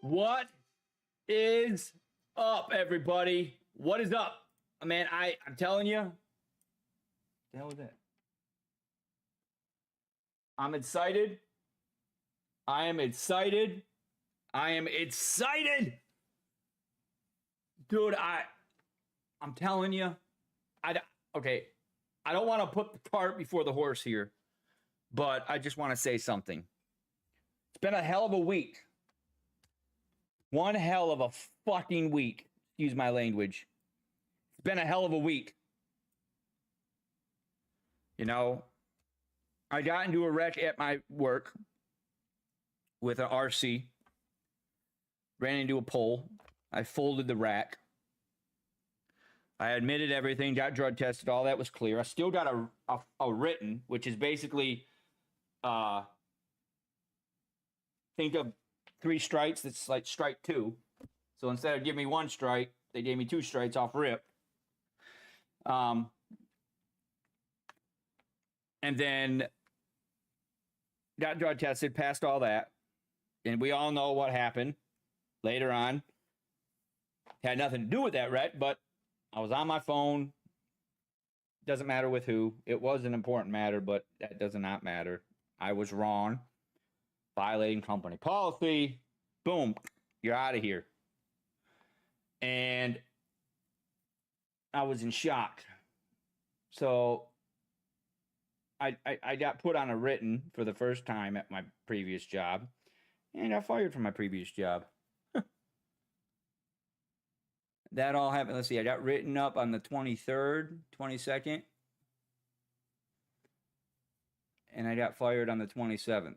What is up, everybody? What is up? Man, I'm telling you. The hell was that? I'm excited. I am excited. I am excited. Dude, I'm telling you. Okay. I don't want to put the cart before the horse here, but I just want to say something. It's been a hell of a week. One hell of a fucking week. Excuse my language. It's been a hell of a week. You know, I got into a wreck at my work with an RC. Ran into a pole. I folded the rack. I admitted everything, got drug tested, all that was clear. I still got a written, which is basically, think of 3 strikes. That's like strike 2. So instead of giving me 1 strike, they gave me 2 strikes off rip. And then got drug tested, passed all that. And we all know what happened later on. Had nothing to do with that wreck, but I was on my phone. Doesn't matter with who. It was an important matter, but that does not matter. I was wrong. Violating company policy. Boom. You're out of here. And I was in shock. So I got put on a written for the first time at my previous job. And I got fired from my previous job. That all happened. Let's see. I got written up on the 23rd, 22nd. And I got fired on the 27th.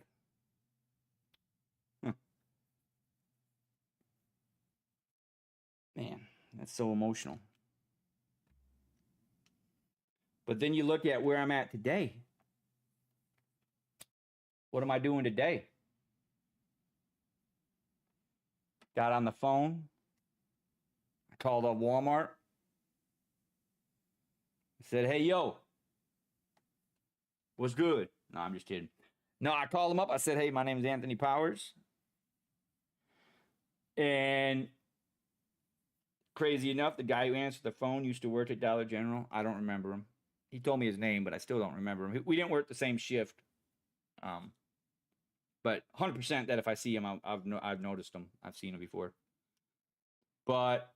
Man, that's so emotional. But then you look at where I'm at today. What am I doing today? Got on the phone. I called up Walmart. I said, hey, yo, what's good? No, I'm just kidding. No, I called him up. I said, hey, my name is Anthony Powers. And crazy enough, the guy who answered the phone used to work at Dollar General. I don't remember him. He told me his name, but I still don't remember him. We didn't work the same shift. But 100% that if I see him, I've noticed him. I've seen him before. But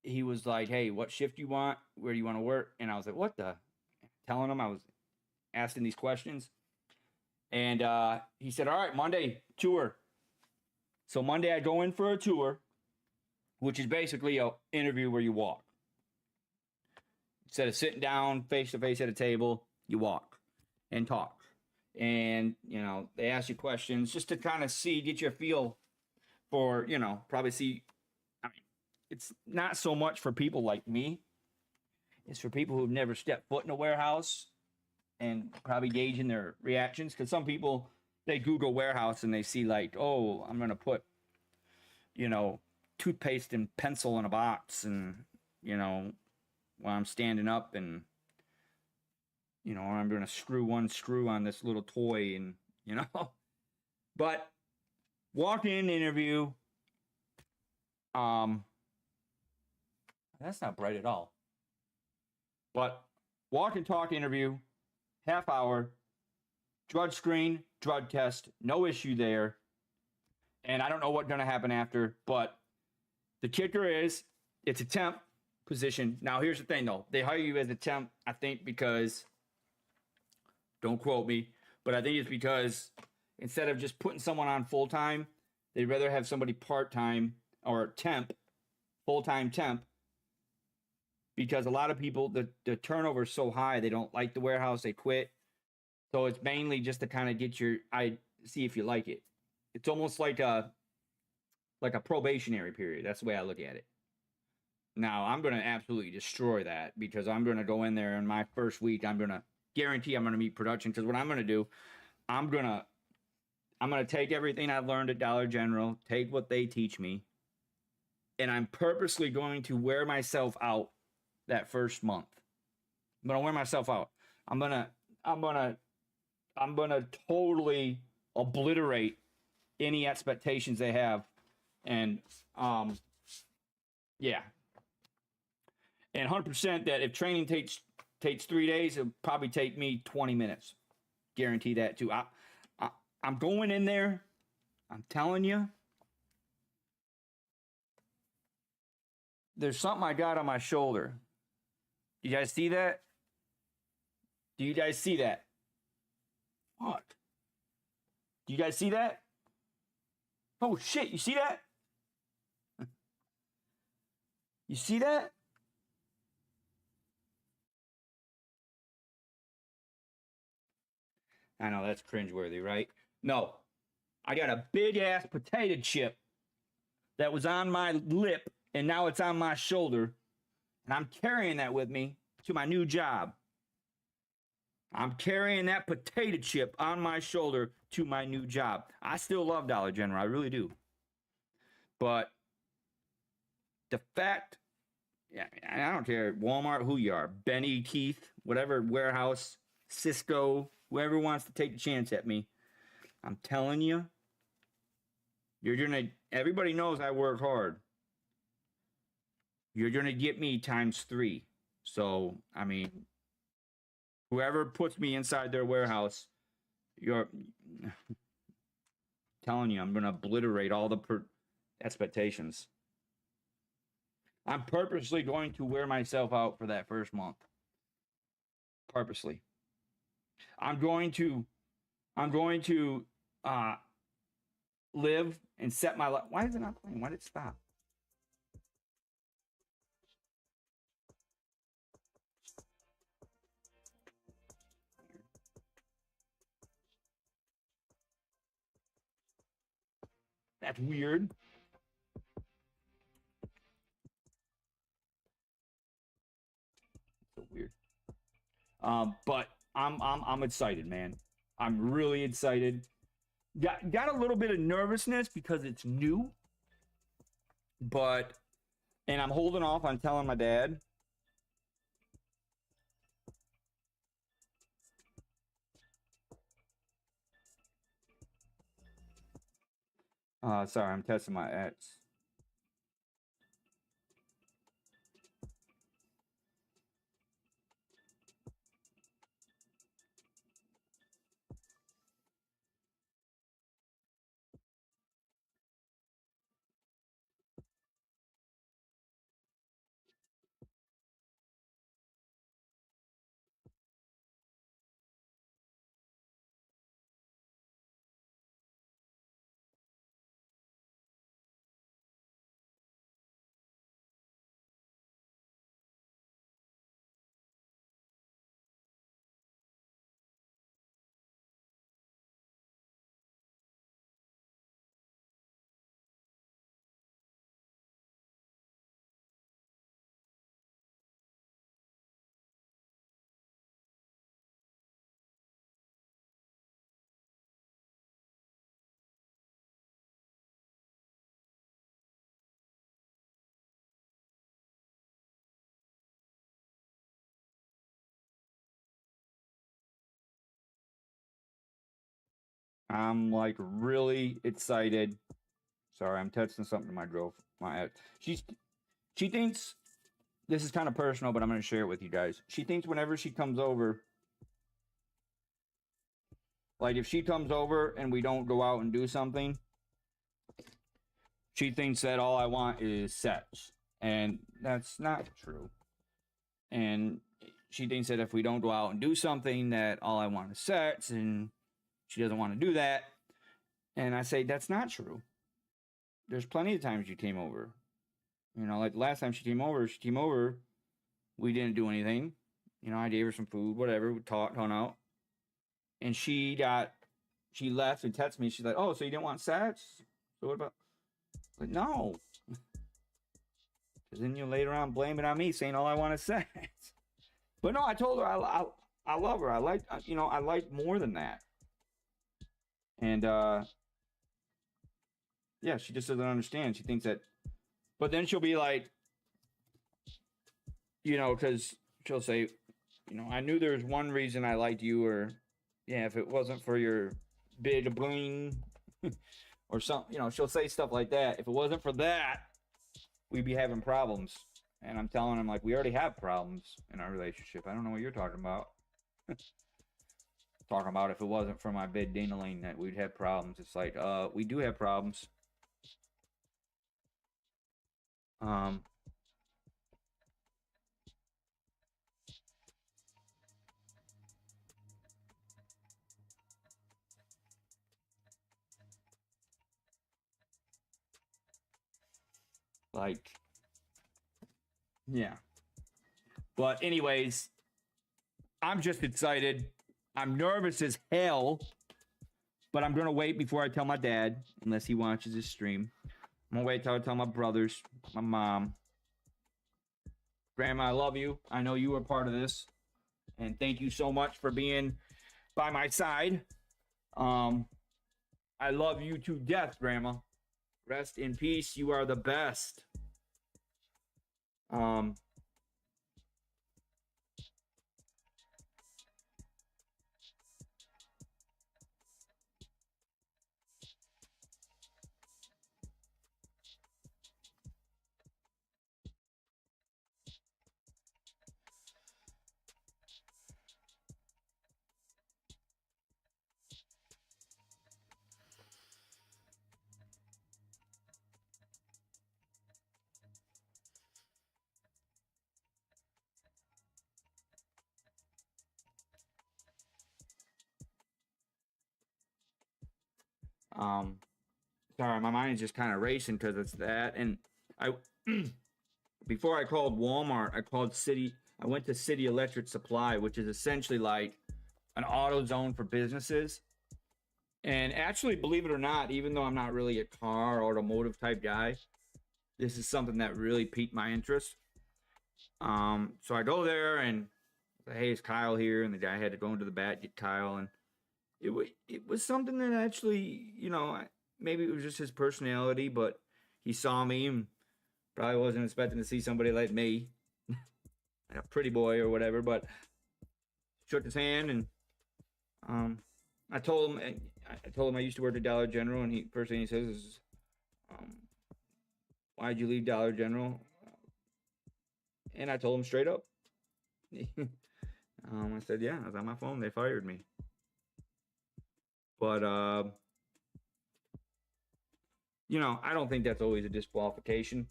he was like, hey, what shift do you want? Where do you want to work? And I was like, what the? Telling him I was asking these questions. And he said, all right, Monday, tour. So Monday I go in for a tour, which is basically an interview where you walk. Instead of sitting down face-to-face at a table, you walk and talk. And, you know, they ask you questions just to kind of get your feel for, you know, probably see. I mean, it's not so much for people like me. It's for people who've never stepped foot in a warehouse and probably gauging their reactions. Because some people, they Google warehouse and they see like, oh, I'm going to put, you know, toothpaste and pencil in a box. And, you know, while I'm standing up and, you know, I'm going to screw one screw on this little toy and, you know. But walk in, interview. That's not bright at all. But walk and talk interview, half hour, drug screen, drug test, no issue there. And I don't know what's going to happen after, but the kicker is it's a temp position. Now, here's the thing, though. They hire you as a temp, I think, because, don't quote me, but I think it's because instead of just putting someone on full time, they'd rather have somebody part time or temp, full time temp, because a lot of people, the turnover is so high, they don't like the warehouse, they quit. So it's mainly just to kind of get see if you like it. It's almost like a probationary period. That's the way I look at it. Now, I'm going to absolutely destroy that because I'm going to go in there in my first week. I'm going to guarantee I'm going to meet production because what I'm going to do, I'm going to take everything I've learned at Dollar General, take what they teach me, and I'm purposely going to wear myself out that first month. I'm going to wear myself out. I'm going to totally obliterate any expectations they have. And yeah. And 100% that if training takes 3 days, it'll probably take me 20 minutes. Guarantee that too. I'm going in there. I'm telling you. There's something I got on my shoulder. You guys see that? Do you guys see that? What? Do you guys see that? Oh shit, you see that? You see that? I know that's cringeworthy, right? No. I got a big ass potato chip that was on my lip and now it's on my shoulder. And I'm carrying that with me to my new job. I'm carrying that potato chip on my shoulder to my new job. I still love Dollar General. I really do. But the fact, yeah, I don't care, Walmart, who you are, Benny, Keith, whatever warehouse, Cisco, whoever wants to take a chance at me, I'm telling you, everybody knows I work hard. You're going to get me times 3. So, I mean, whoever puts me inside their warehouse, you're telling you, I'm going to obliterate all the expectations. I'm purposely going to wear myself out for that first month. Purposely. I'm going to live and set my life. Why is it not playing? Why did it stop? That's weird. So weird. But I'm excited, man. I'm really excited. Got a little bit of nervousness because it's new, but and I'm holding off on telling my dad. Sorry, I'm testing my ex. I'm like really excited. Sorry, I'm texting something to my girl. My ex. She thinks this is kind of personal, but I'm going to share it with you guys. She thinks whenever she comes over, like if she comes over and we don't go out and do something, she thinks that all I want is sex. And that's not true. And she thinks that if we don't go out and do something, that all I want is sex, and she doesn't want to do that. And I say, that's not true. There's plenty of times you came over. You know, like the last time she came over, we didn't do anything. You know, I gave her some food, whatever, we talked, hung out. And she left and texted me. She's like, oh, so you didn't want sex? So what about? Like, no. Because then you later on blame it on me, saying all I want is sex. But no, I told her I love her. I like more than that. And yeah, she just doesn't understand. She thinks that, but then she'll be like, because she'll say, I knew there was one reason I liked you, or yeah, if it wasn't for your big bling, or something, she'll say stuff like that. If it wasn't for that, we'd be having problems. And I'm telling him, like, we already have problems in our relationship. I don't know what you're talking about. Talking about if it wasn't for my big ding-a-ling that we'd have problems. It's like, we do have problems. Like, yeah. But anyways, I'm just excited. I'm nervous as hell, but I'm gonna wait before I tell my dad, unless he watches this stream. I'm gonna wait till I tell my brothers, my mom. Grandma, I love you. I know you were part of this, and thank you so much for being by my side. I love you to death, Grandma. Rest in peace. You are the best. Sorry, my mind is just kind of racing because it's that. And I, before I called Walmart, I went to City Electric Supply, which is essentially like an auto zone for businesses. And actually, believe it or not, even though I'm not really a car or automotive type guy, this is something that really piqued my interest. So I go there and say, hey, is Kyle here? And the guy had to go into the back, get Kyle. And it was something that actually, maybe it was just his personality, but he saw me and probably wasn't expecting to see somebody like me, a pretty boy or whatever, but shook his hand. And I told him I used to work at Dollar General, and first thing he says is, why'd you leave Dollar General? And I told him straight up. I said, yeah, I was on my phone. They fired me. But, I don't think that's always a disqualification.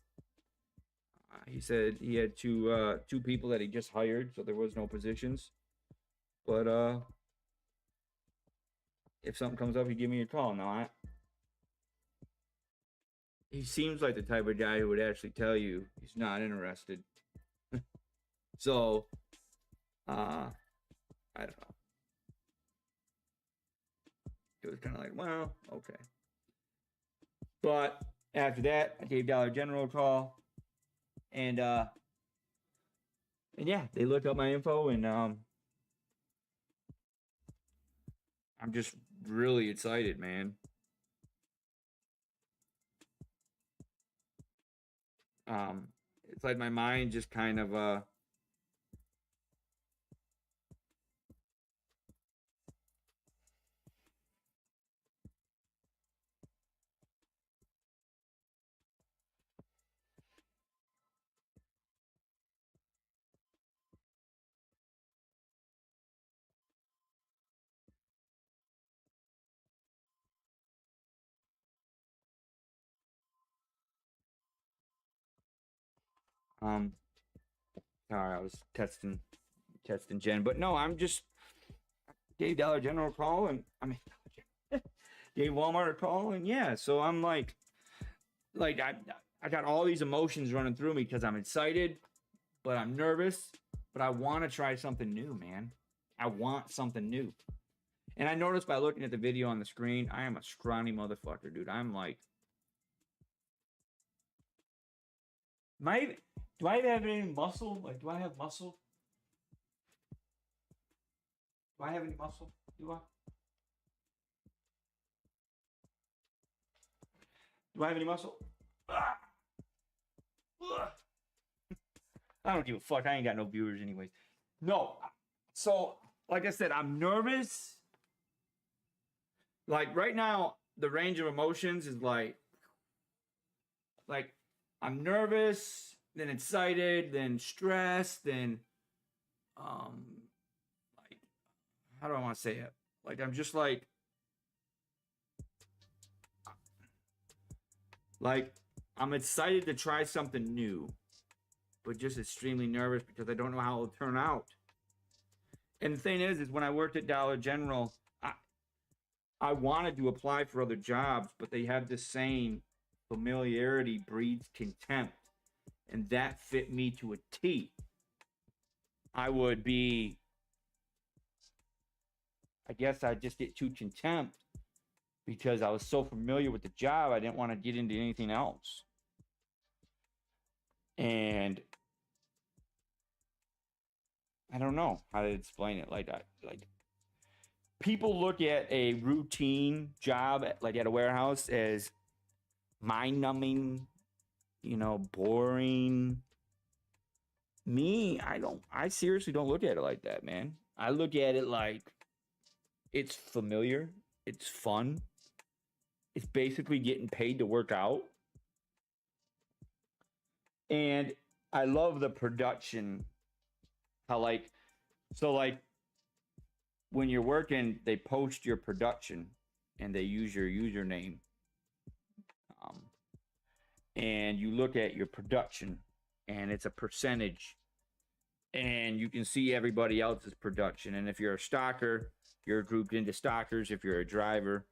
He said he had two people that he just hired, so there was no positions. But if something comes up, you give me a call. Now, he seems like the type of guy who would actually tell you he's not interested. So, I don't know. It was kind of like, well, okay. But after that, I gave Dollar General a call, and yeah, they looked up my info, and I'm just really excited, man. It's like my mind just kind of Sorry, I was testing Jen, but no, I'm just gave Dollar General a call, and I mean, gave Walmart a call, and yeah, so I'm like I got all these emotions running through me because I'm excited, but I'm nervous, but I want to try something new, man. I want something new. And I noticed by looking at the video on the screen, I am a scrawny motherfucker, dude. I'm like, do I have any muscle? Like, do I have muscle? Do I have any muscle? Do I? Do I have any muscle? Ah! I don't give a fuck. I ain't got no viewers anyways. No. So, like I said, I'm nervous. Like right now, the range of emotions is like I'm nervous, then excited, then stressed, then like how do I want to say it? Like I'm just like I'm excited to try something new, but just extremely nervous because I don't know how it'll turn out. And the thing is when I worked at Dollar General, I wanted to apply for other jobs, but they have this saying, familiarity breeds contempt. And that fit me to a T. I guess I'd just get too contempt because I was so familiar with the job, I didn't want to get into anything else. And I don't know how to explain it. Like people look at a routine job like at a warehouse as mind numbing, boring. Me, I seriously don't look at it like that, man. I look at it like it's familiar, it's fun, it's basically getting paid to work out. And I love the production. How like when you're working, they post your production and they use your username. Um, and you look at your production and it's a percentage and you can see everybody else's production. And if you're a stocker, you're grouped into stockers. If you're a driver,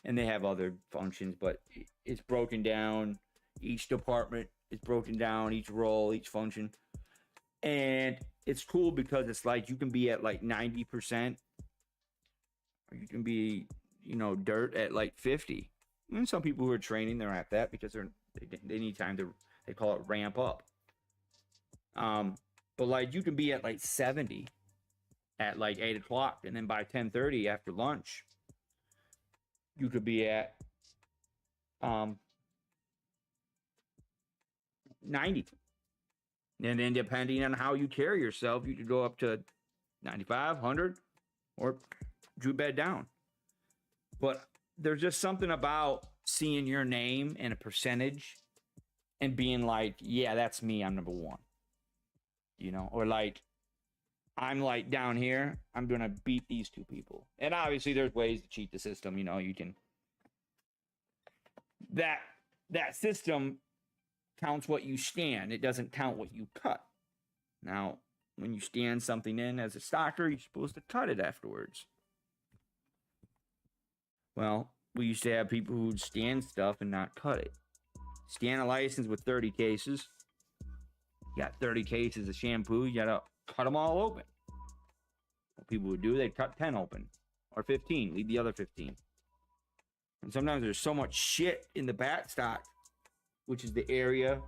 and they have other functions, but it's broken down. Each department is broken down, each role, each function. And it's cool because it's like you can be at like 90%, or you can be, dirt at like 50. And some people who are training, they're at that because they need time to, they call it ramp up. But like you can be at like 70 at like 8 o'clock, and then by 10:30 after lunch, you could be at 90. And then depending on how you carry yourself, you could go up to 95, 100, or drew bed down. But there's just something about seeing your name and a percentage and being like, yeah, that's me. I'm number one. Or like, I'm like down here, I'm going to beat these two people. And obviously there's ways to cheat the system. You can, that system counts what you stand. It doesn't count what you cut. Now, when you stand something in as a stocker, you're supposed to cut it afterwards. Well, we used to have people who'd stand stuff and not cut it. Scan a license with 30 cases. You got 30 cases of shampoo. You got to cut them all open. What people would do, they'd cut 10 open or 15, leave the other 15. And sometimes there's so much shit in the back stock, which is the area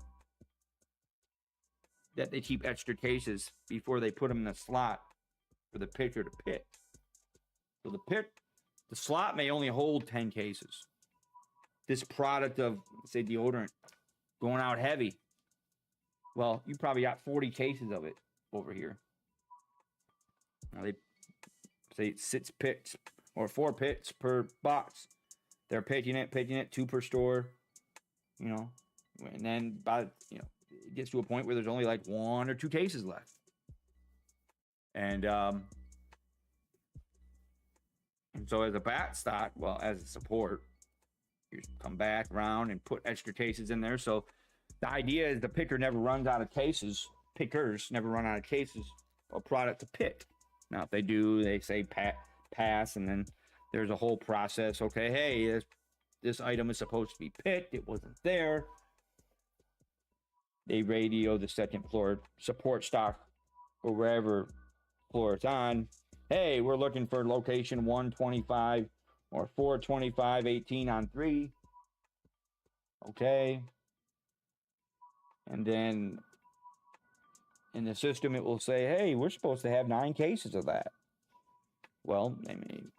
that they keep extra cases before they put them in the slot for the pitcher to pick. So the slot may only hold 10 cases. This product of, say, deodorant going out heavy. Well, you probably got 40 cases of it over here. Now they say 6 picks or 4 picks per box. They're picking it, 2 per store, and then it gets to a point where there's only like 1 or 2 cases left. And so as a bat stock, well, as a support, you come back around and put extra cases in there. So The idea is the picker never runs out of cases. Pickers never run out of cases or product to pick. Now, if they do, they say pass, and then there's a whole process. Okay, hey, this item is supposed to be picked. It wasn't there. They radio the second floor support stock or wherever floor it's on. Hey, we're looking for location 125 or 425 18 on 3. Okay. And then in the system, it will say, hey, we're supposed to have 9 cases of that. Well, I mean,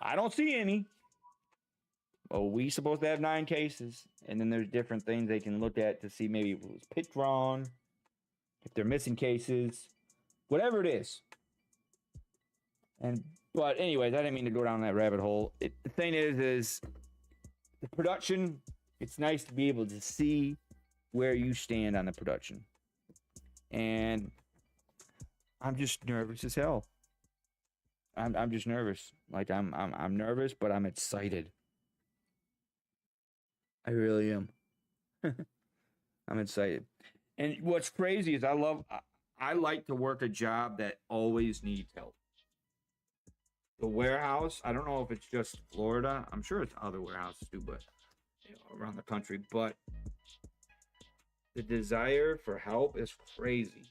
I don't see any. Oh, we supposed to have 9 cases. And then there's different things they can look at to see maybe if it was picked wrong, if they're missing cases, whatever it is. But anyways, I didn't mean to go down that rabbit hole. The thing is the production, it's nice to be able to see where you stand on the production. And I'm just nervous as hell. I'm just nervous. Like I'm nervous, but I'm excited. I really am. I'm excited. And what's crazy is I like to work a job that always needs help. The warehouse, I don't know if it's just Florida. I'm sure it's other warehouses too, but around the country. But the desire for help is crazy.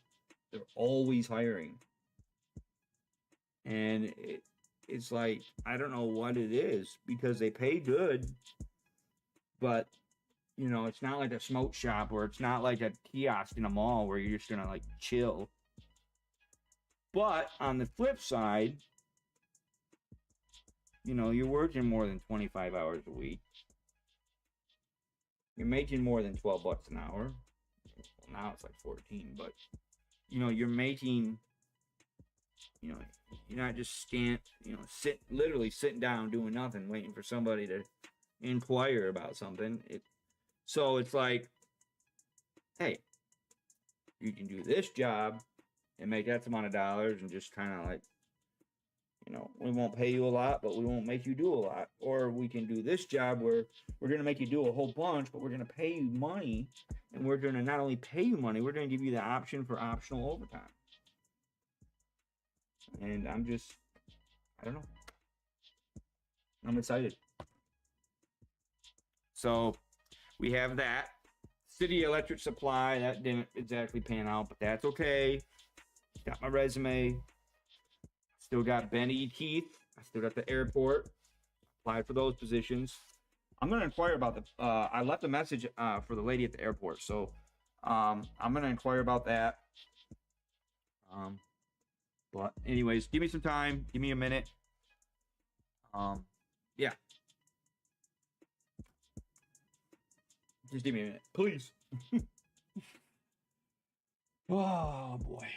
They're always hiring. And it's like, I don't know what it is because they pay good, but it's not like a smoke shop or it's not like a kiosk in a mall where you're just gonna like chill. But on the flip side, you're working more than 25 hours a week. You're making more than $12 an hour. Well, now it's like 14, but you're making, you're not just literally sitting down doing nothing, waiting for somebody to inquire about something. So it's like, hey, you can do this job and make that amount of dollars and just kind of like, we won't pay you a lot, but we won't make you do a lot. Or we can do this job where we're going to make you do a whole bunch, but we're going to pay you money. And we're going to not only pay you money, we're going to give you the option for optional overtime. And I don't know. I'm excited. So we have that. City Electric Supply, that didn't exactly pan out, but that's okay. Got my resume. Still got Ben E. Keith. I still got the airport. Applied for those positions. I'm going to inquire about I left a message for the lady at the airport. So I'm going to inquire about that. But anyways, give me some time. Give me a minute. Yeah. Just give me a minute, please. Oh, boy.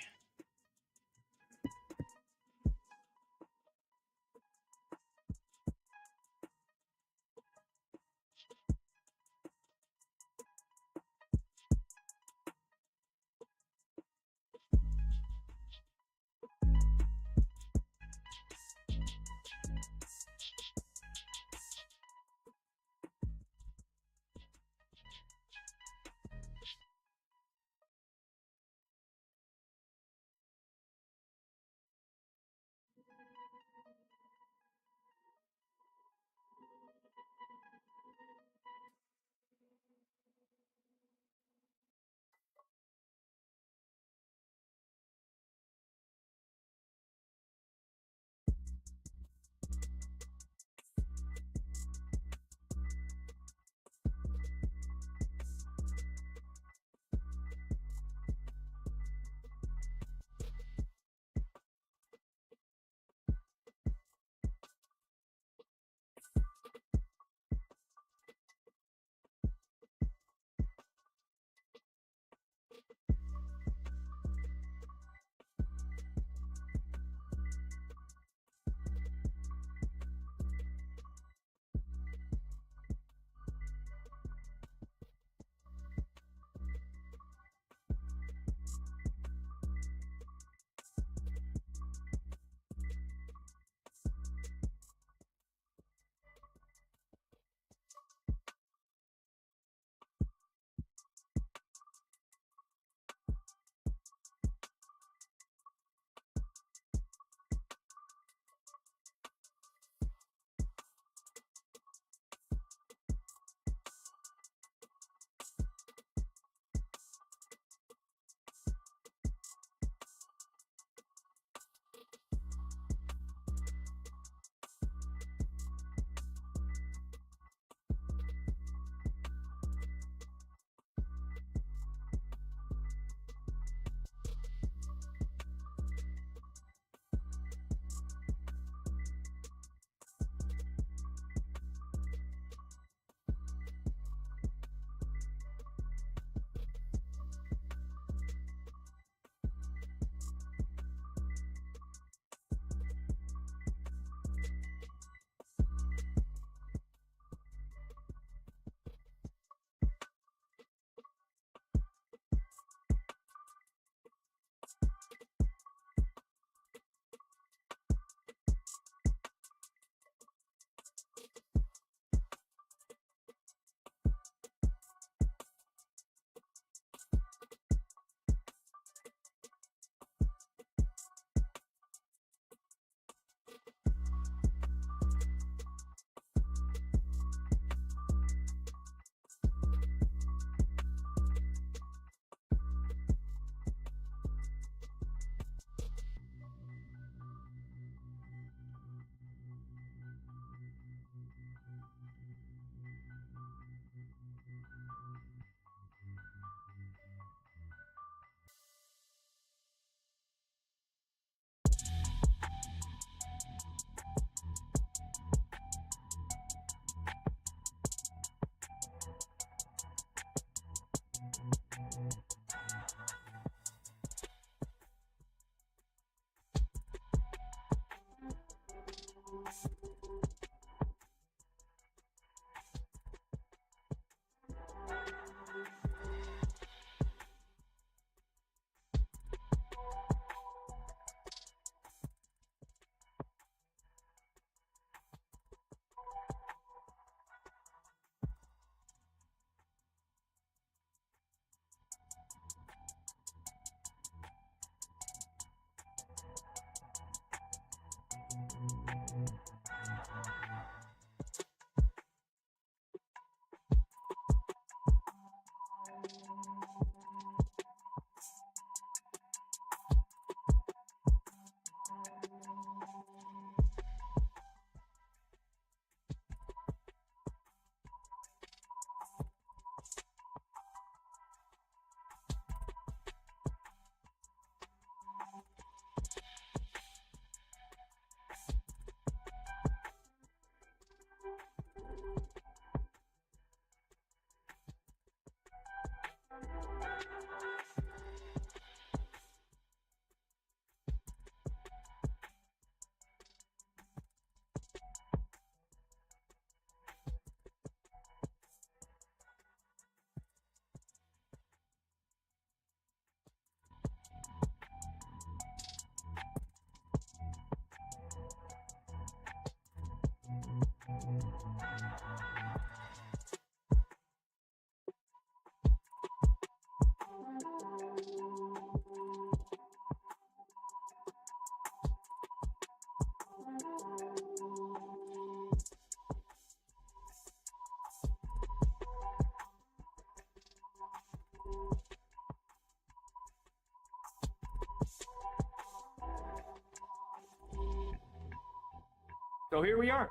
So here we are.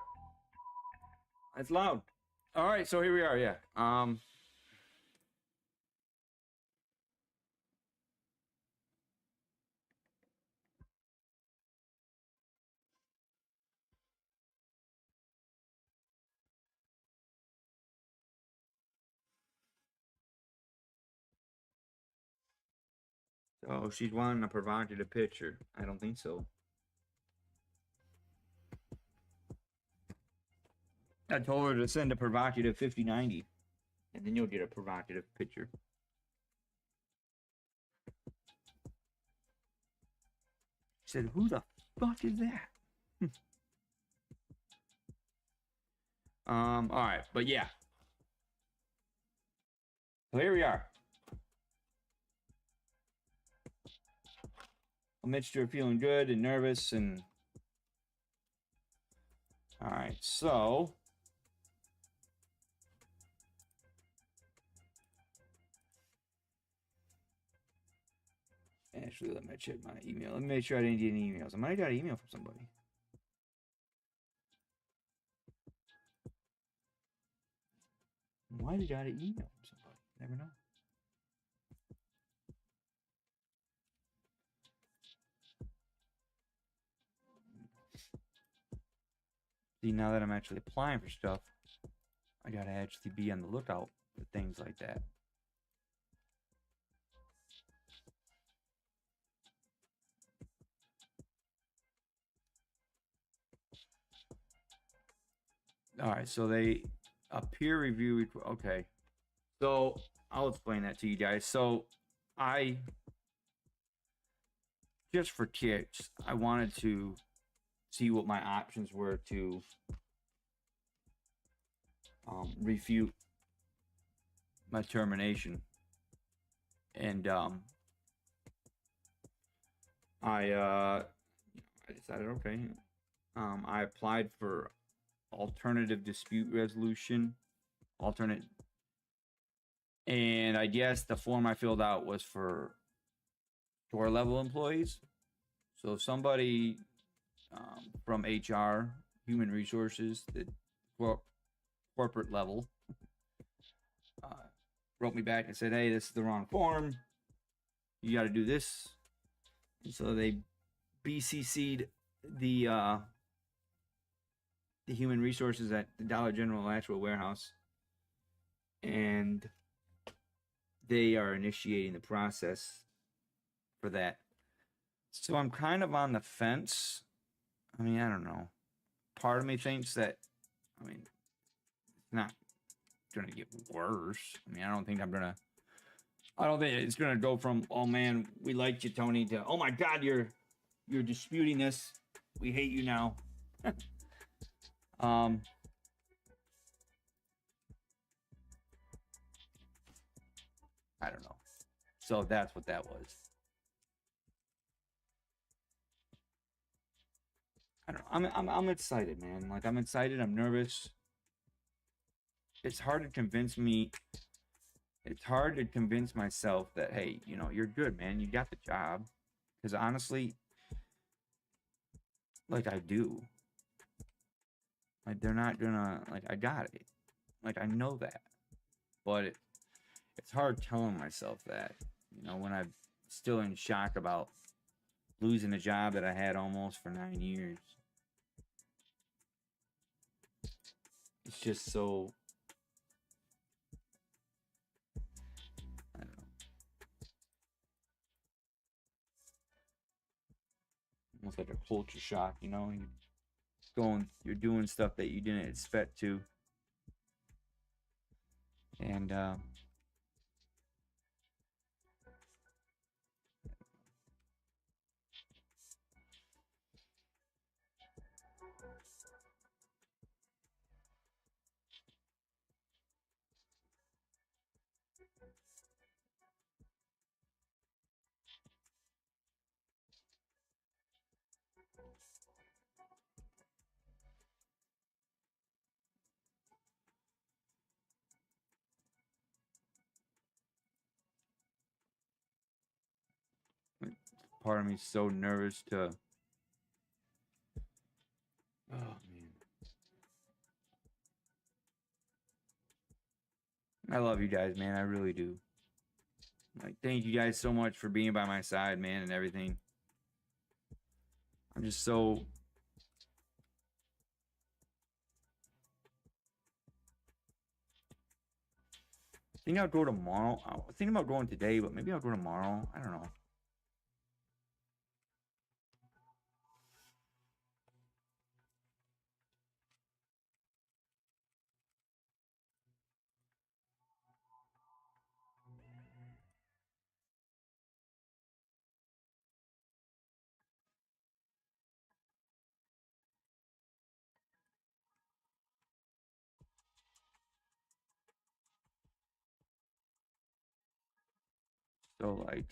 It's loud. All right, so here we are. Yeah. So she's wanting a provocative picture. I don't think so. I told her to send a provocative 5090, and then you'll get a provocative picture. She said, "Who the fuck is that?" All right, but yeah. So here we are. A mixture of feeling good and nervous and all right, so actually let me check my email. Let me make sure I didn't get any emails. I might have got an email from somebody. Why did I get an email from somebody? Never know. See, now that I'm actually applying for stuff, I gotta actually be on the lookout for things like that. All right, so a peer review. Okay, so I'll explain that to you guys. So I just for kicks, I wanted to see what my options were to refute my termination, and I decided okay. I applied for alternative dispute resolution, and I guess the form I filled out was for store level employees. So somebody from HR, human resources, the corporate level, wrote me back and said, "Hey, this is the wrong form. You got to do this." And so they BCC'd the human resources at the Dollar General Actual Warehouse, and they are initiating the process for that. So I'm kind of on the fence. I mean, I don't know. part of me thinks that, I mean, it's not going to get worse. I mean, I don't think it's going to go from, oh man, we liked you, Tony, to, oh my God, you're disputing this. We hate you now. um, I don't know. So that's what that was. I don't know. I'm excited, man. Like, I'm excited. I'm nervous. It's hard to convince me. It's hard to convince myself that, hey, you know, you're good, man. You got the job. Because honestly, like, I do. Like, they're not gonna, like, I got it. Like, I know that. But it's hard telling myself that, you know, when I'm still in shock about losing a job that I had almost for 9 years. It's just so, I don't know, almost like a culture shock, you know? You're doing stuff that you didn't expect to. And, part of me is so nervous to, oh man. I love you guys, man. I really do. Like, thank you guys so much for being by my side, man, and everything. I'm just so. I think I'll go tomorrow. I was thinking about going today, but maybe I'll go tomorrow. I don't know. So, like,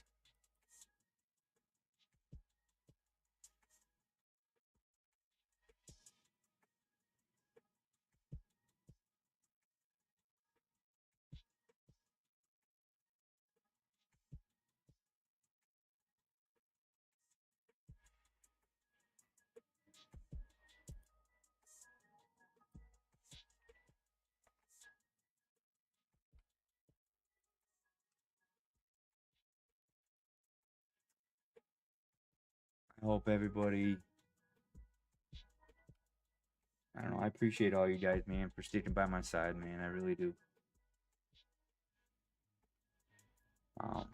I hope everybody. I don't know. I appreciate all you guys, man, for sticking by my side, man. I really do. Um,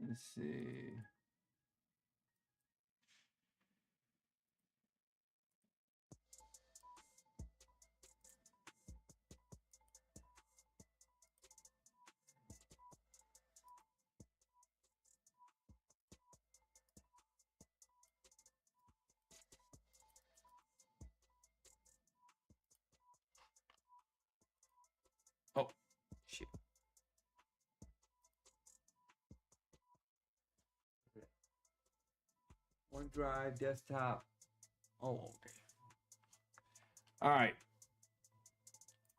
Let's see. Oh, shit. OneDrive, desktop. Oh, okay. All right.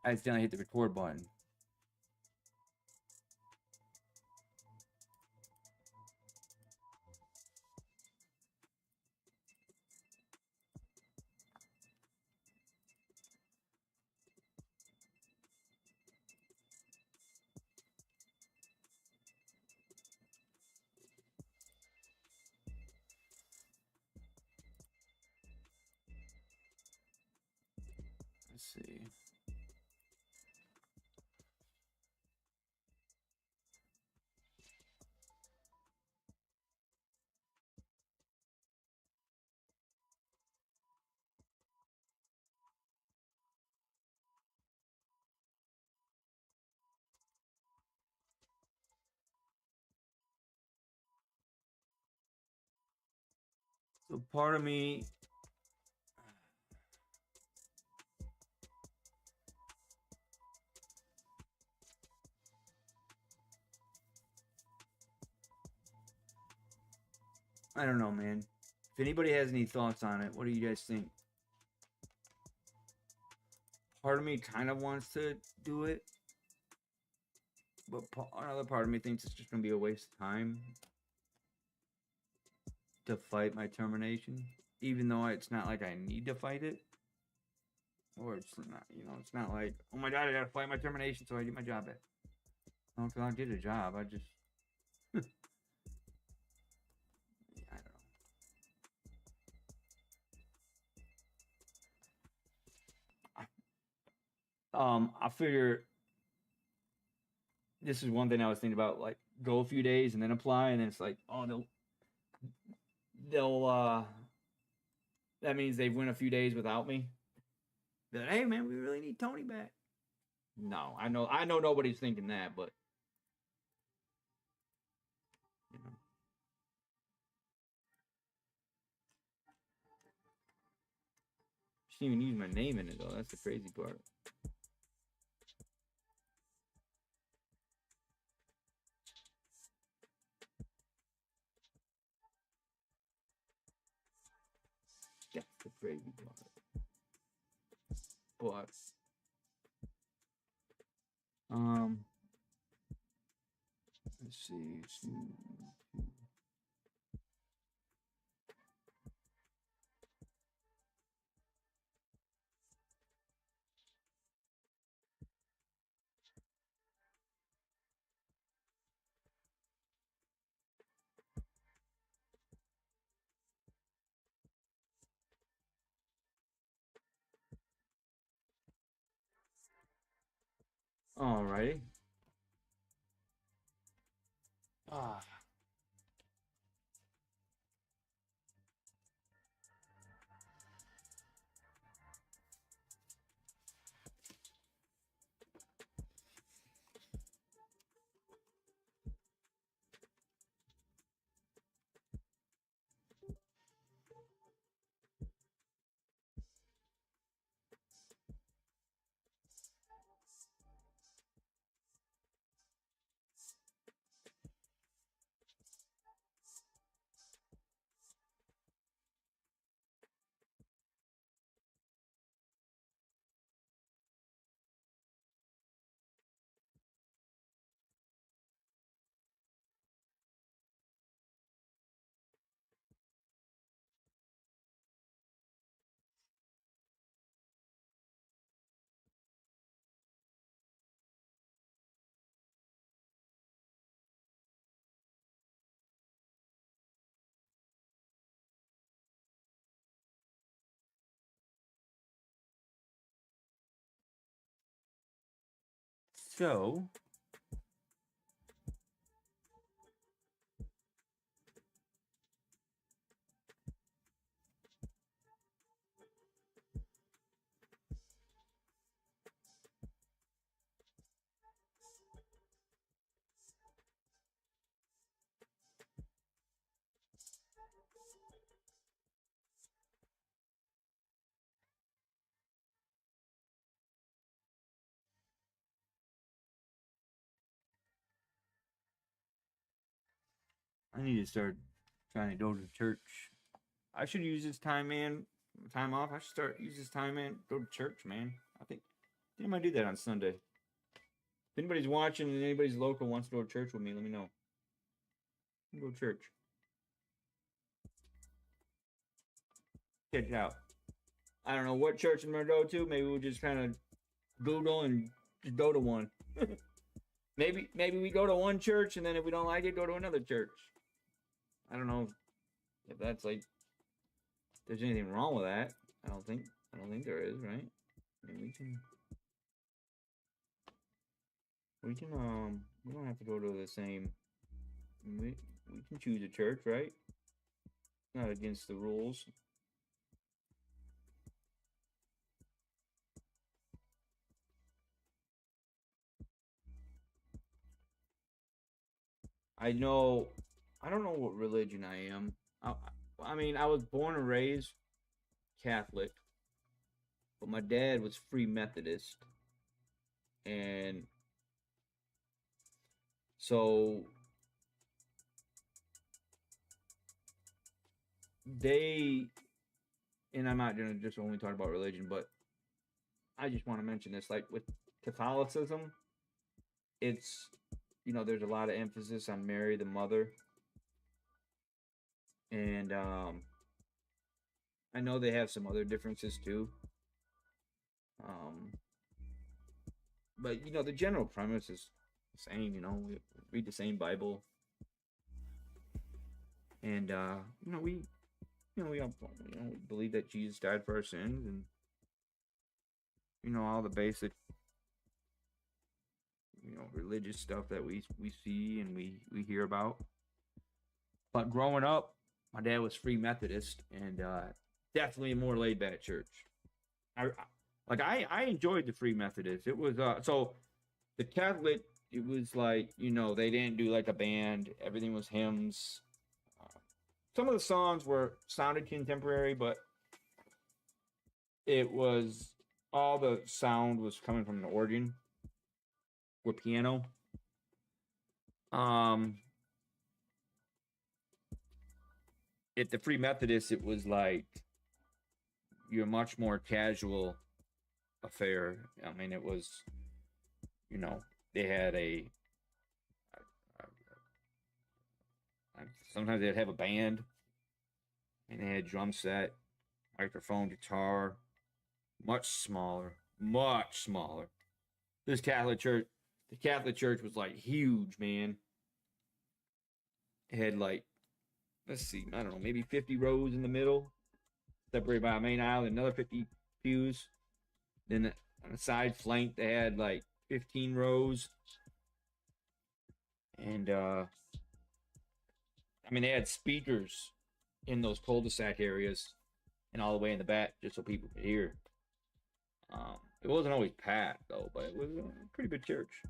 I accidentally hit the record button. Let's see. So part of me, I don't know, man. If anybody has any thoughts on it, what do you guys think? Part of me kind of wants to do it, but another part of me thinks it's just going to be a waste of time to fight my termination, even though it's not like I need to fight it. Or it's not, it's not like, oh my god, I gotta fight my termination so I get my job back. No, if I don't get a job, I just, I don't know. I figure this is one thing I was thinking about, like go a few days and then apply, and then it's like, oh, they'll that means they've went a few days without me. They're like, hey man, we really need Tony back. No, I know nobody's thinking that, but you know. She didn't even use my name in it though. That's the crazy part. That's the crazy part. But let's see. Alrighty. Ah. So I need to start trying to go to church. I should use this time, man. Time off. I should start use this time, man. Go to church, man. I might do that on Sunday. If anybody's watching and anybody's local wants to go to church with me, let me know. Go to church. Check it out. I don't know what church I'm gonna go to. Maybe we'll just kind of Google and just go to one. maybe we go to one church and then if we don't like it, go to another church. I don't know if that's like there's anything wrong with that. I don't think there is, right? I mean, we don't have to go to the same. We can choose a church, right? Not against the rules. I don't know what religion I am. I mean, I was born and raised Catholic, but my dad was Free Methodist, and so they, and I'm not gonna just only talk about religion, but I just want to mention this. Like with Catholicism, it's there's a lot of emphasis on Mary the Mother, and I know they have some other differences too. But the general premise is the same. We read the same Bible, and we all believe that Jesus died for our sins, and all the basic religious stuff that we see and we hear about. But growing up, my dad was Free Methodist, and definitely a more laid back church. I enjoyed the Free Methodist. It was so the Catholic. It was like they didn't do like a band. Everything was hymns. Some of the songs sounded contemporary, but it was all the sound was coming from the organ or piano. At the Free Methodist, it was like you're much more casual affair. I mean, it was, they had sometimes they'd have a band, and they had a drum set, microphone, guitar, much smaller. The Catholic Church was like huge, man. It had like, let's see, I don't know, maybe 50 rows in the middle, separated by a main aisle, and another 50 pews. Then on the side flank, they had like 15 rows. And, I mean, they had speakers in those cul-de-sac areas and all the way in the back just so people could hear. It wasn't always packed, though, but it was a pretty big church.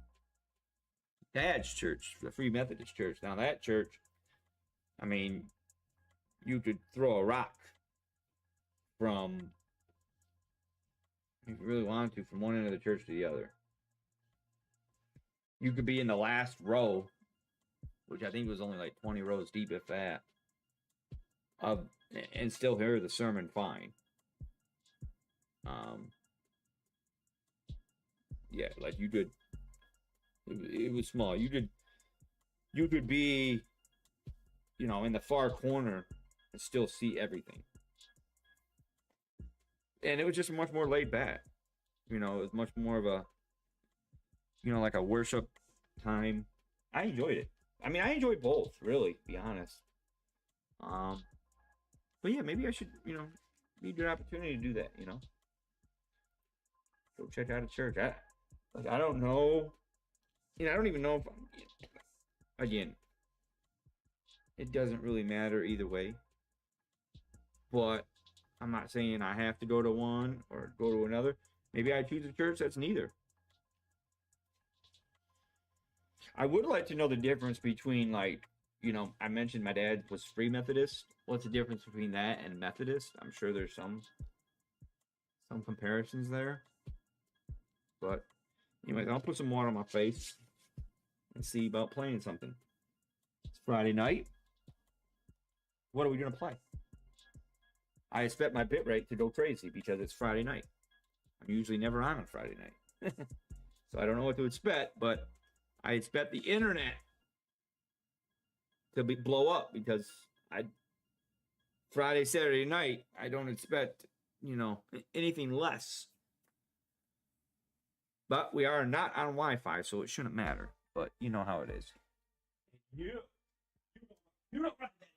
Dad's church, the Free Methodist church. Now, that church, I mean, you could throw a rock from, if you really wanted to, from one end of the church to the other. You could be in the last row, which I think was only like 20 rows deep, if that, and still hear the sermon fine. Yeah, like you could. It was small. You could be, in the far corner and still see everything. And it was just much more laid back. It was much more of a, like a worship time. I enjoyed it. I mean, I enjoyed both, really, to be honest. But yeah, maybe I should, be a good opportunity to do that, Go check out a church. I don't know. I don't even know if, again, it doesn't really matter either way. But I'm not saying I have to go to one or go to another. Maybe I choose a church that's neither. I would like to know the difference between, like, I mentioned my dad was Free Methodist. What's the difference between that and Methodist? I'm sure there's some comparisons there. But anyways, I'll put some water on my face and see about playing something. It's Friday night. what are we gonna play? I expect my bit rate to go crazy because it's Friday night. I'm usually never on Friday night. So I don't know what to expect, but I expect the internet to blow up because Friday, Saturday night, I don't expect, anything less. But we are not on Wi-Fi, so it shouldn't matter. But you know how it is. Yeah. You don't run that.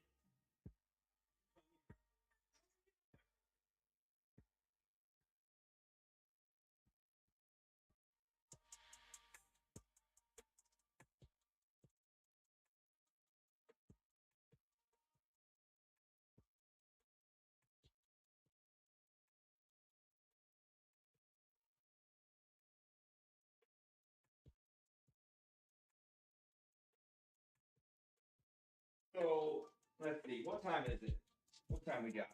So let's see. What time is it? What time we got?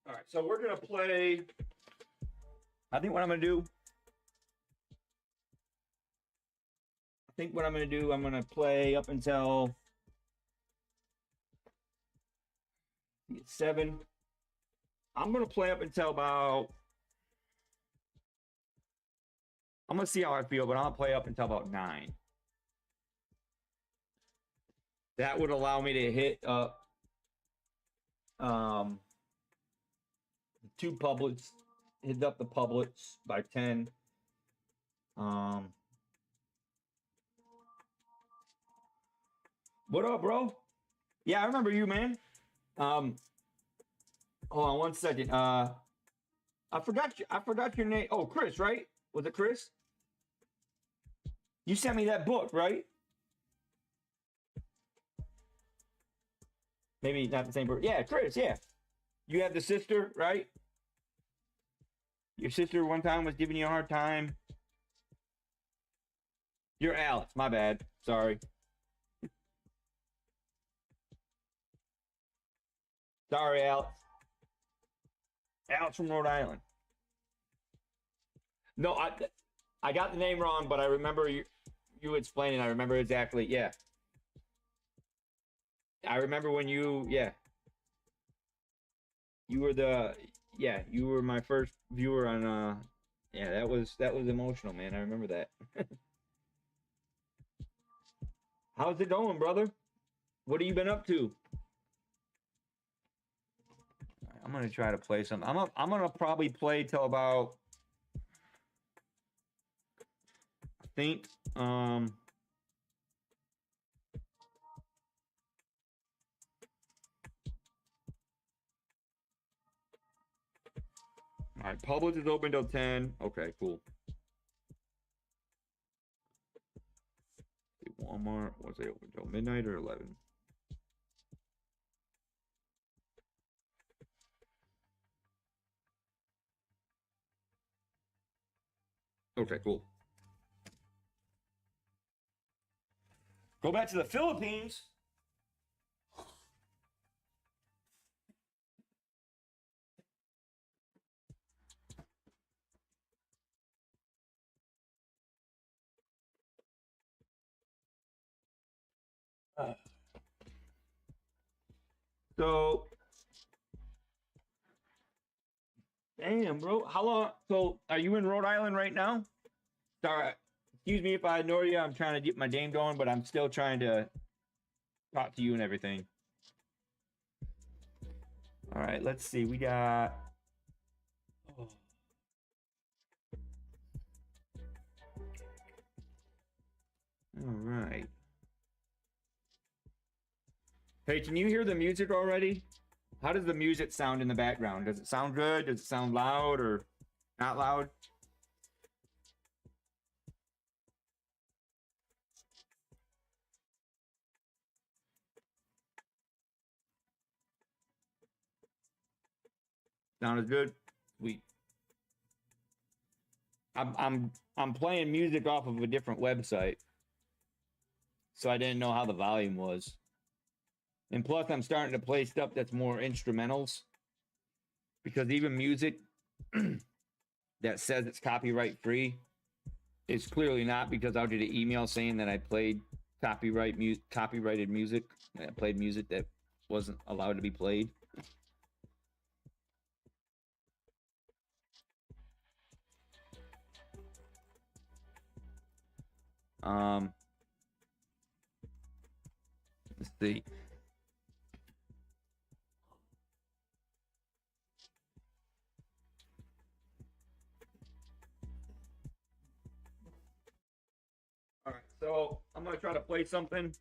All right. So we're gonna play. I think what I'm gonna do. I'm gonna play up until 7. I'm gonna play up until about. I'm gonna see how I feel, but I'll play up until about 9. That would allow me to hit up 2 publics, hit up the publics by 10. What up, bro? Yeah, I remember you, man. Hold on 1 second. I forgot your name. Oh, Chris, right? Was it Chris? You sent me that book, right? Maybe not the same person. Yeah, Chris, yeah. You have the sister, right? Your sister one time was giving you a hard time. You're Alex, my bad. Sorry. Sorry, Alex. Alex from Rhode Island. No, I got the name wrong, but I remember you explaining. I remember exactly. Yeah. I remember when you you were my first viewer on that was emotional, man. I remember that. How's it going, brother? What have you been up to? I'm gonna try to play some. I'm gonna probably play till about I think all right, Publix is open till 10. Okay, cool. Walmart, was they open till midnight or 11? Okay, cool. Go back to the Philippines. So, damn, bro. How long? So, are you in Rhode Island right now? Sorry, excuse me if I ignore you. I'm trying to get my game going, but I'm still trying to talk to you and everything. All right, let's see. We got. Oh. All right. Hey, can you hear the music already? How does the music sound in the background? Does it sound good? Does it sound loud or not loud? Sound is good? Sweet. I'm playing music off of a different website. So I didn't know how the volume was. And plus I'm starting to play stuff that's more instrumentals. Because even music that says it's copyright free is clearly not, because I'll get an email saying that I played copyrighted music. I played music that wasn't allowed to be played. Let's see. All right, so I'm gonna try to play something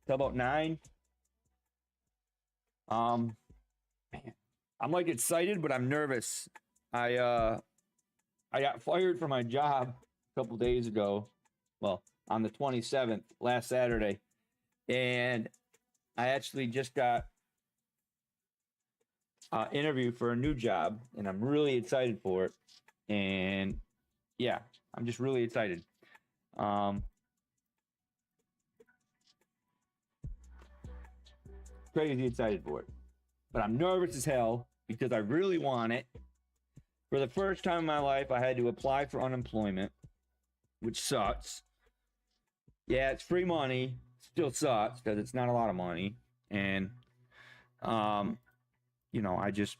till about 9. Man, I'm like excited, but I'm nervous. I got fired from my job a couple days ago. Well, on the 27th, last Saturday, and I actually just got interview for a new job, and I'm really excited for it. And yeah, I'm just really excited. Crazy excited for it, but I'm nervous as hell because I really want it. For the first time in my life, I had to apply for unemployment, which sucks. Yeah, it's free money, still sucks because it's not a lot of money, and um, I just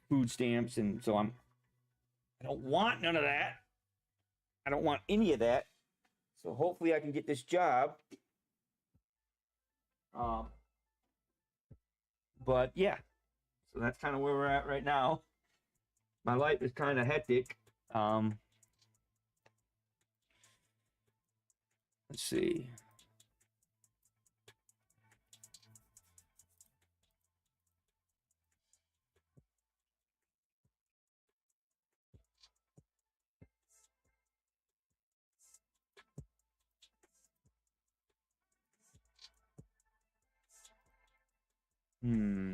food stamps, and so I don't want none of that. I don't want any of that. So hopefully I can get this job. Um, but yeah, so that's kind of where we're at right now. My life is kind of hectic. Let's see. Hmm.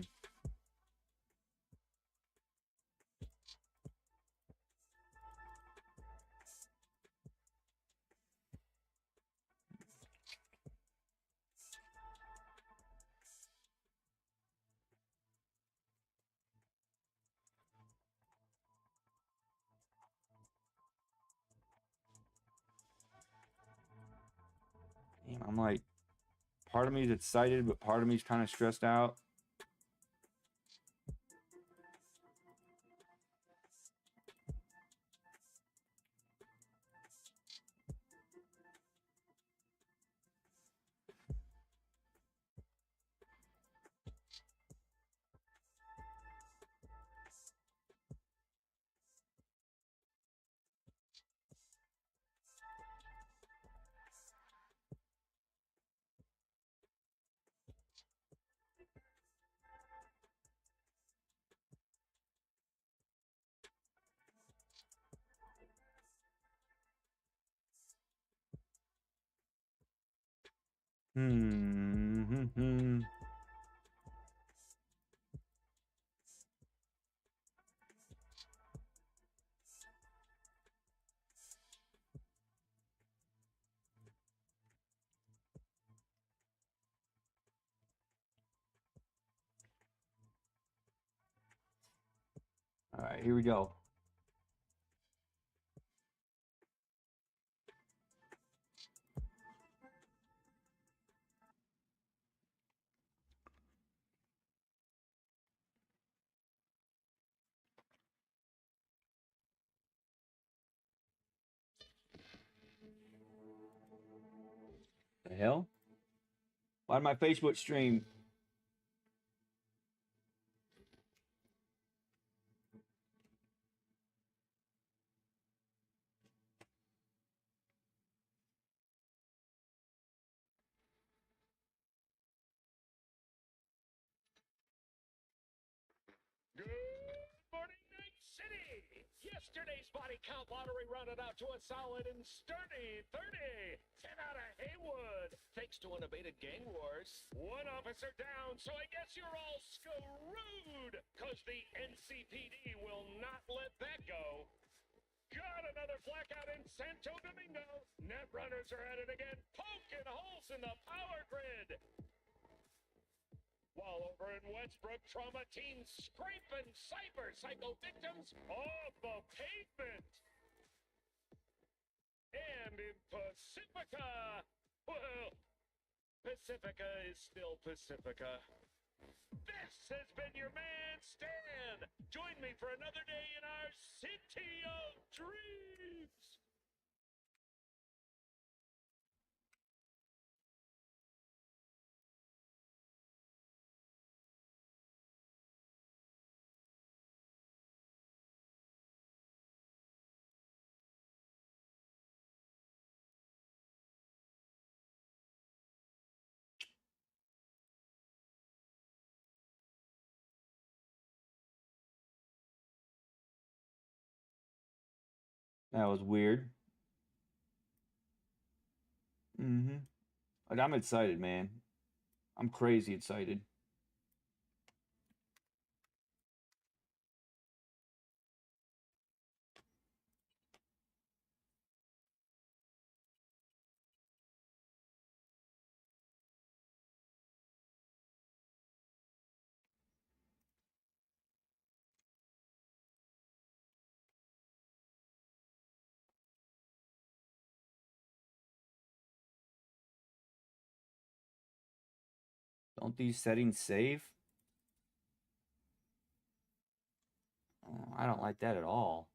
Damn, I'm like, part of me is excited, but part of me is kind of stressed out. Hmm. All right, here we go. The hell? Why did my Facebook stream? Good morning, Night City! Yesterday's body count lottery rounded out to a solid and sturdy 30. 10 out of Haywood, thanks to unabated gang wars. One officer down, so I guess you're all screwed, because the NCPD will not let that go. Got another blackout in Santo Domingo. Net runners are at it again, poking holes in the power grid. While over in Westbrook, trauma teens scraping cyber psycho victims off the pavement. And in Pacifica, well, Pacifica is still Pacifica. This has been your man, Stan. Join me for another day in our city of dreams. That was weird. Mm-hmm. But I'm excited, man. I'm crazy excited. Don't these settings save? Oh, I don't like that at all.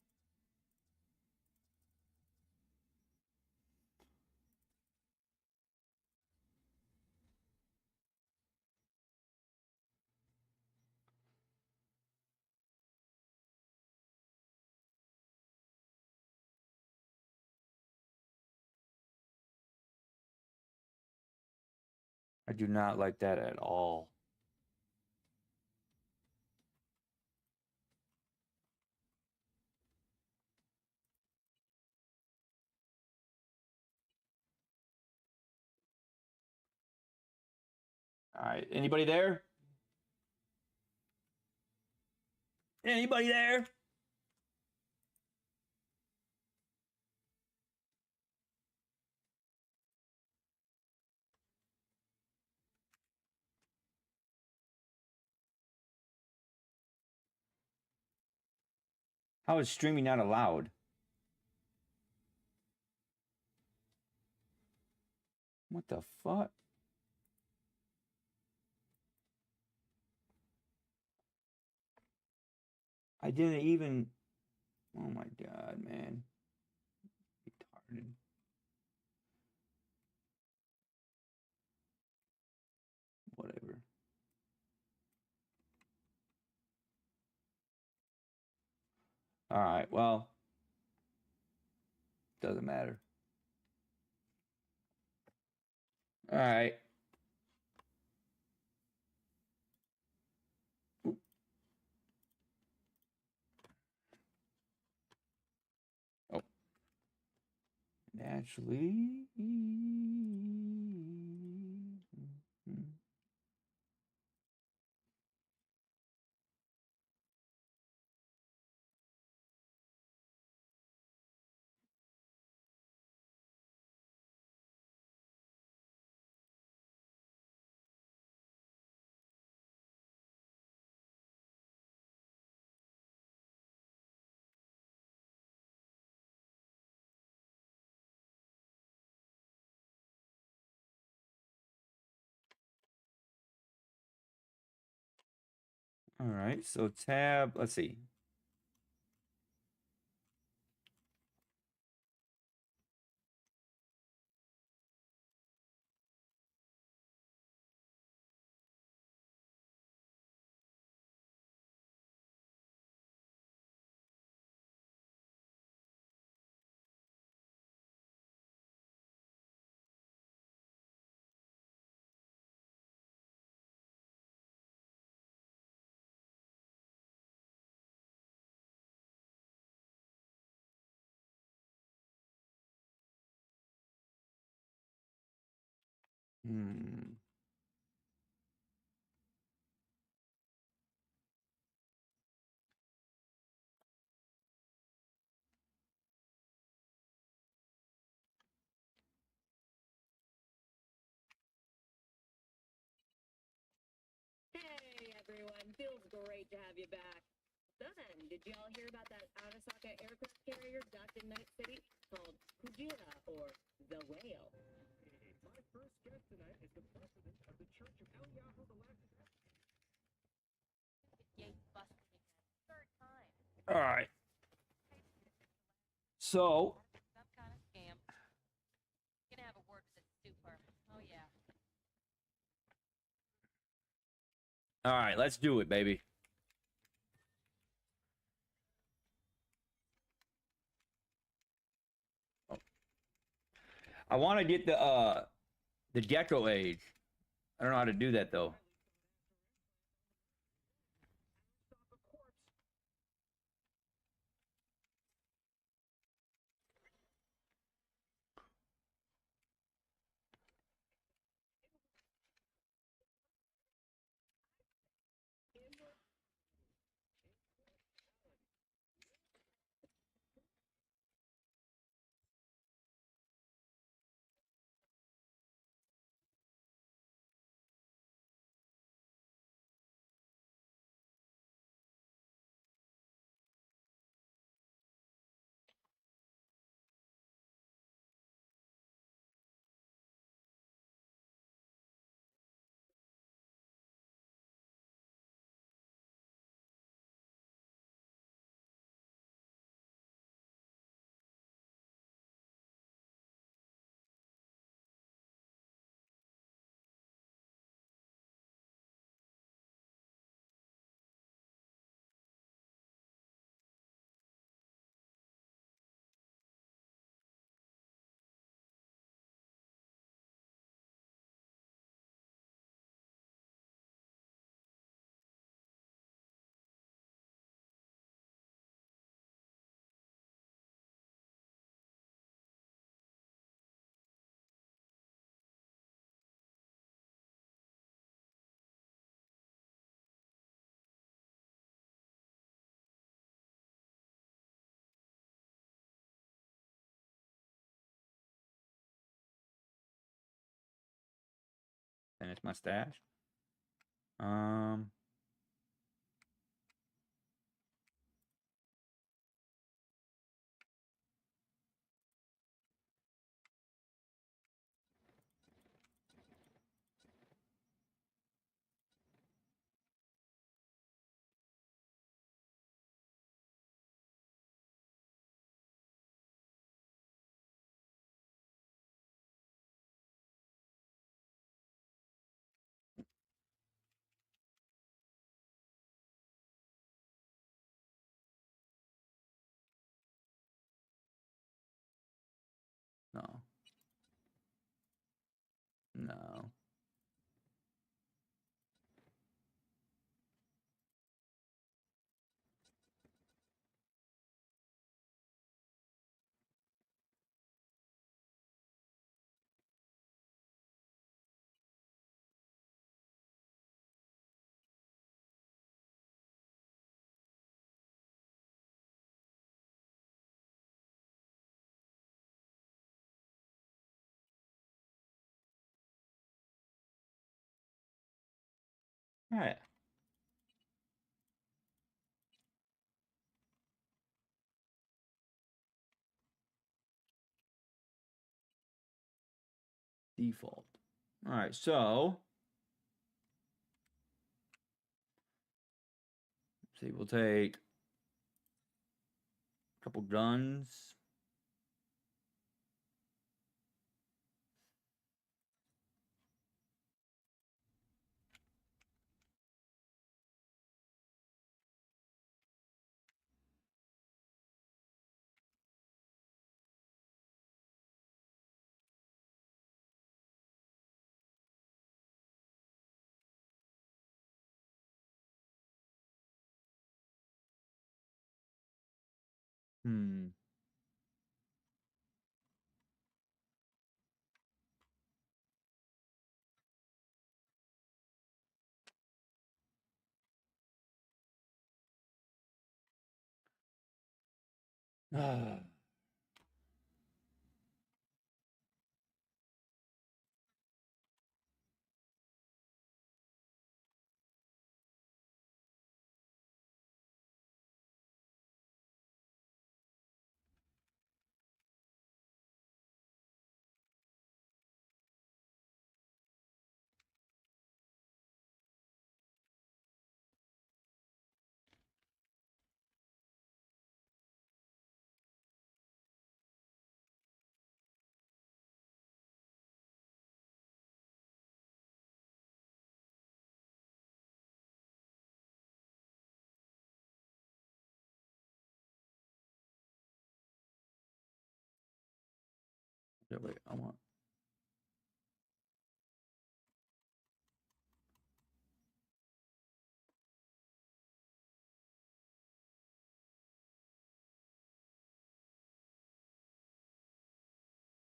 I do not like that at all. All right, anybody there? Anybody there? How is streaming not allowed? What the fuck? I didn't even. Oh my god, man. Retarded. Whatever. All right, well, doesn't matter. All right. Oh, naturally. All right, so tab, let's see. Hmm. Hey everyone, feels great to have you back. Then, did y'all hear about that Alasaka aircraft carrier docked in Night City called Kujira or the Whale? My first guest tonight is the president of the Church of Eliyahu the Last. Gate busted again. Third time. All right. So, Some kind of scam. Gonna have a word with the super. Oh yeah. all right, let's do it, baby. Oh. I want to get the gecko age. I don't know how to do that though. Finish my stash. No. No. All right. Default. All right, so see, we'll take a couple guns. Hmm. Ah. Yeah, wait, I want.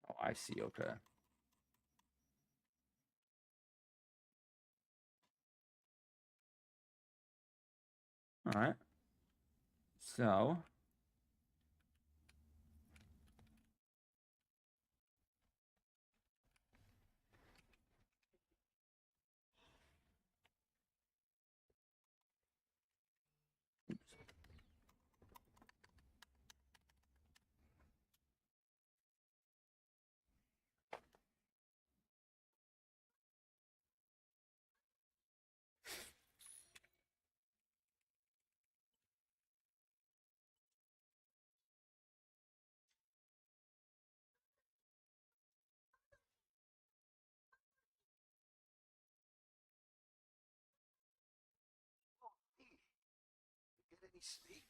Oh, I see. Okay. All right. So. Hey, you get any sleep?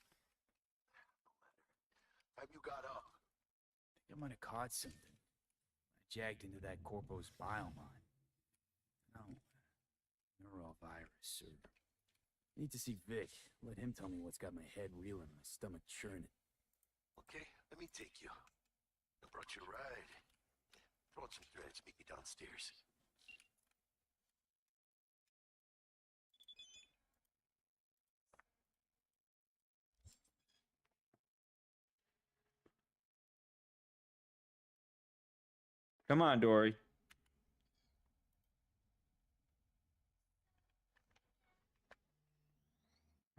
Time you got up? I think I might have caught something. I jagged into that Corpo's biomine. No, neurovirus or... Need to see Vic. Let him tell me what's got my head reeling and my stomach churning. Okay, let me take you. I brought you a ride. Throw on some threads, meet me downstairs. Come on, Dory.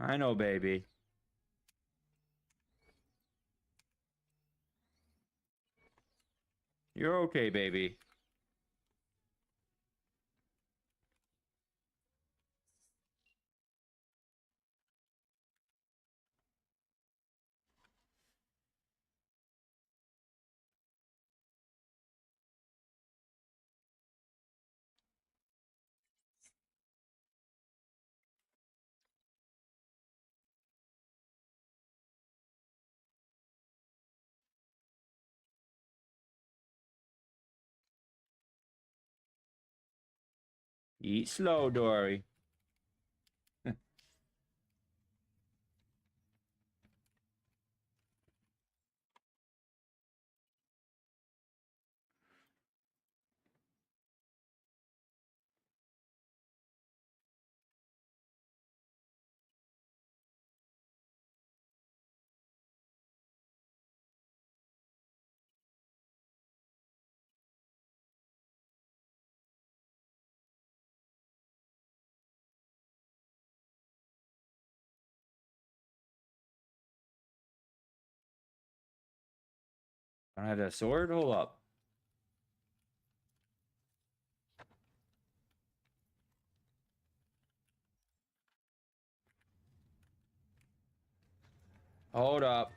I know, baby. You're okay, baby. Eat slow, Dory. I had a sword. Hold up. Hold up.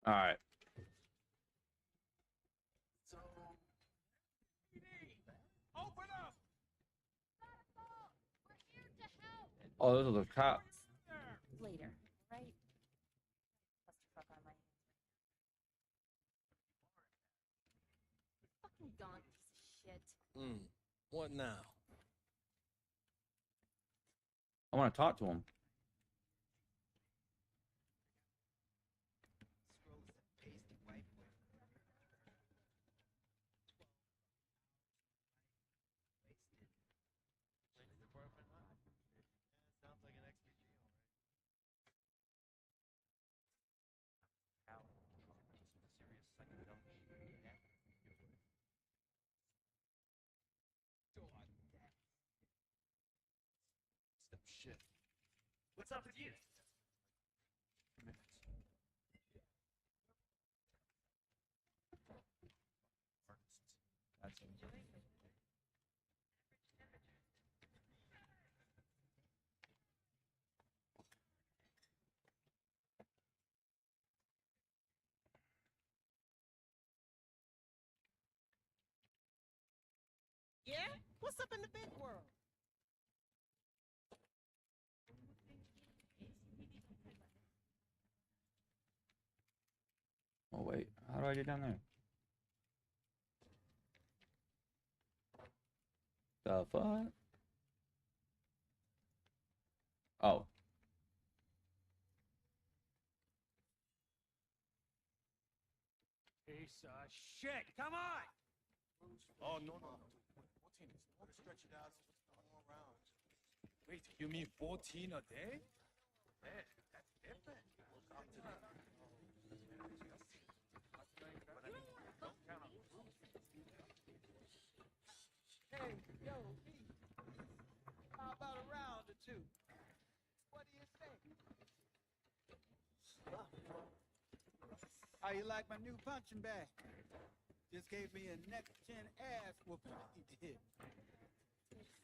All right. So, Oh, those are the cops. Later, right? Clusterfuck on my hands right now. Fucking gone, piece of shit. What now? I want to talk to him. Shit. What's up with you? Yeah? What's up in the big world? Oh wait, how do I get down there? The fuck? Oh. Piece of shit! Come on! Oh, no. 14. Don't stretch it out. All around. Wait, you mean 14 a day? Yeah, that's different. Hey, yo, B. How about a round or two? What do you think? How you like my new punching bag? Just gave me a next-gen ass whooping he did.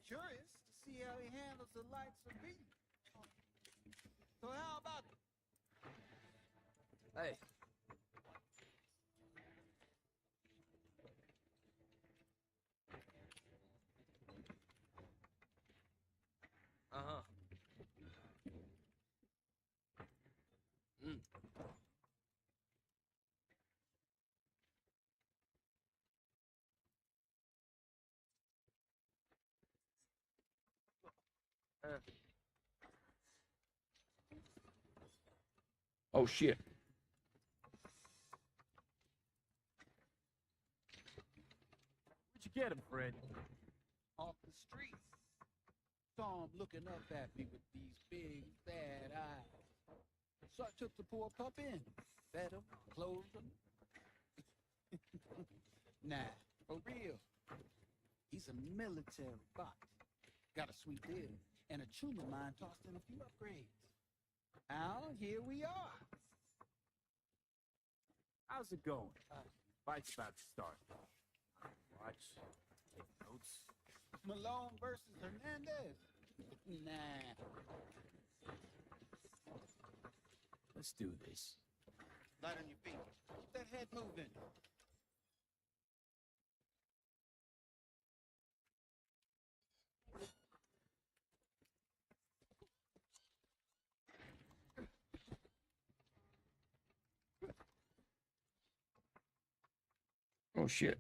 Curious to see how he handles the likes of me. So how about it? Hey. Uh-huh. Oh shit. Where'd you get him, Fred? Off the streets. Saw him looking up at me with these big, sad eyes. So I took the poor pup in, fed him, clothed him. Nah, for real. He's a military bot. Got a sweet deal, and a tune of mine tossed in a few upgrades. Now, here we are. How's it going? Fight's about to start. Watch. Take notes. Malone versus Hernandez. Nah. Let's do this. Light on your feet. Keep that head moving. Oh shit.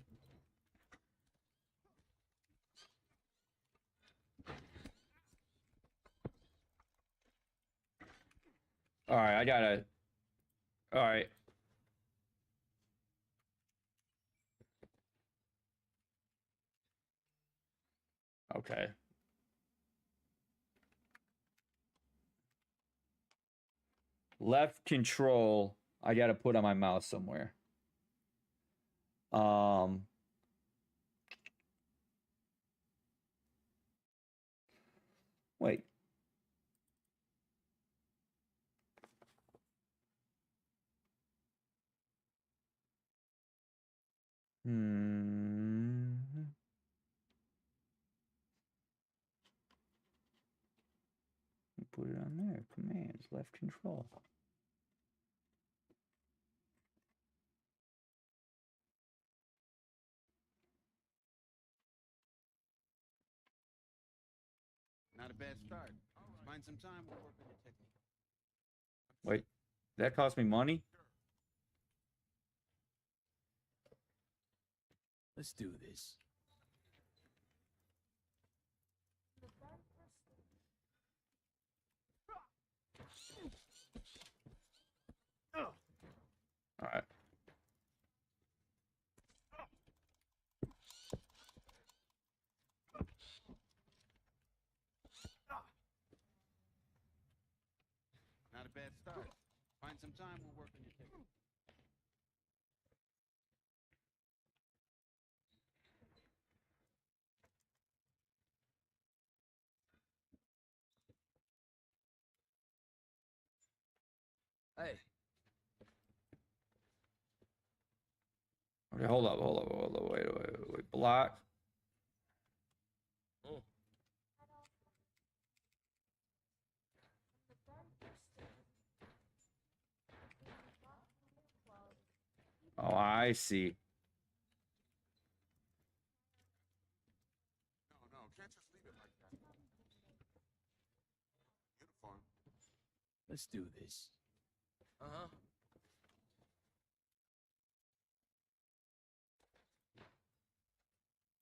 All right, I gotta. All right. Okay. Left control. I gotta put on my mouse somewhere. Wait. Hmm. Put it on there. Commands, left control. Not a bad start. Find some time, we'll work on your technique. Wait, that cost me money? Let's do this. All right. Not a bad start. Find some time, we'll work on your technique. Hey. Okay, hold up. Wait. Block. Mm. Oh, I see. No, can't just leave it like that. Uniform. Let's do this. Uh-huh.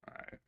All right.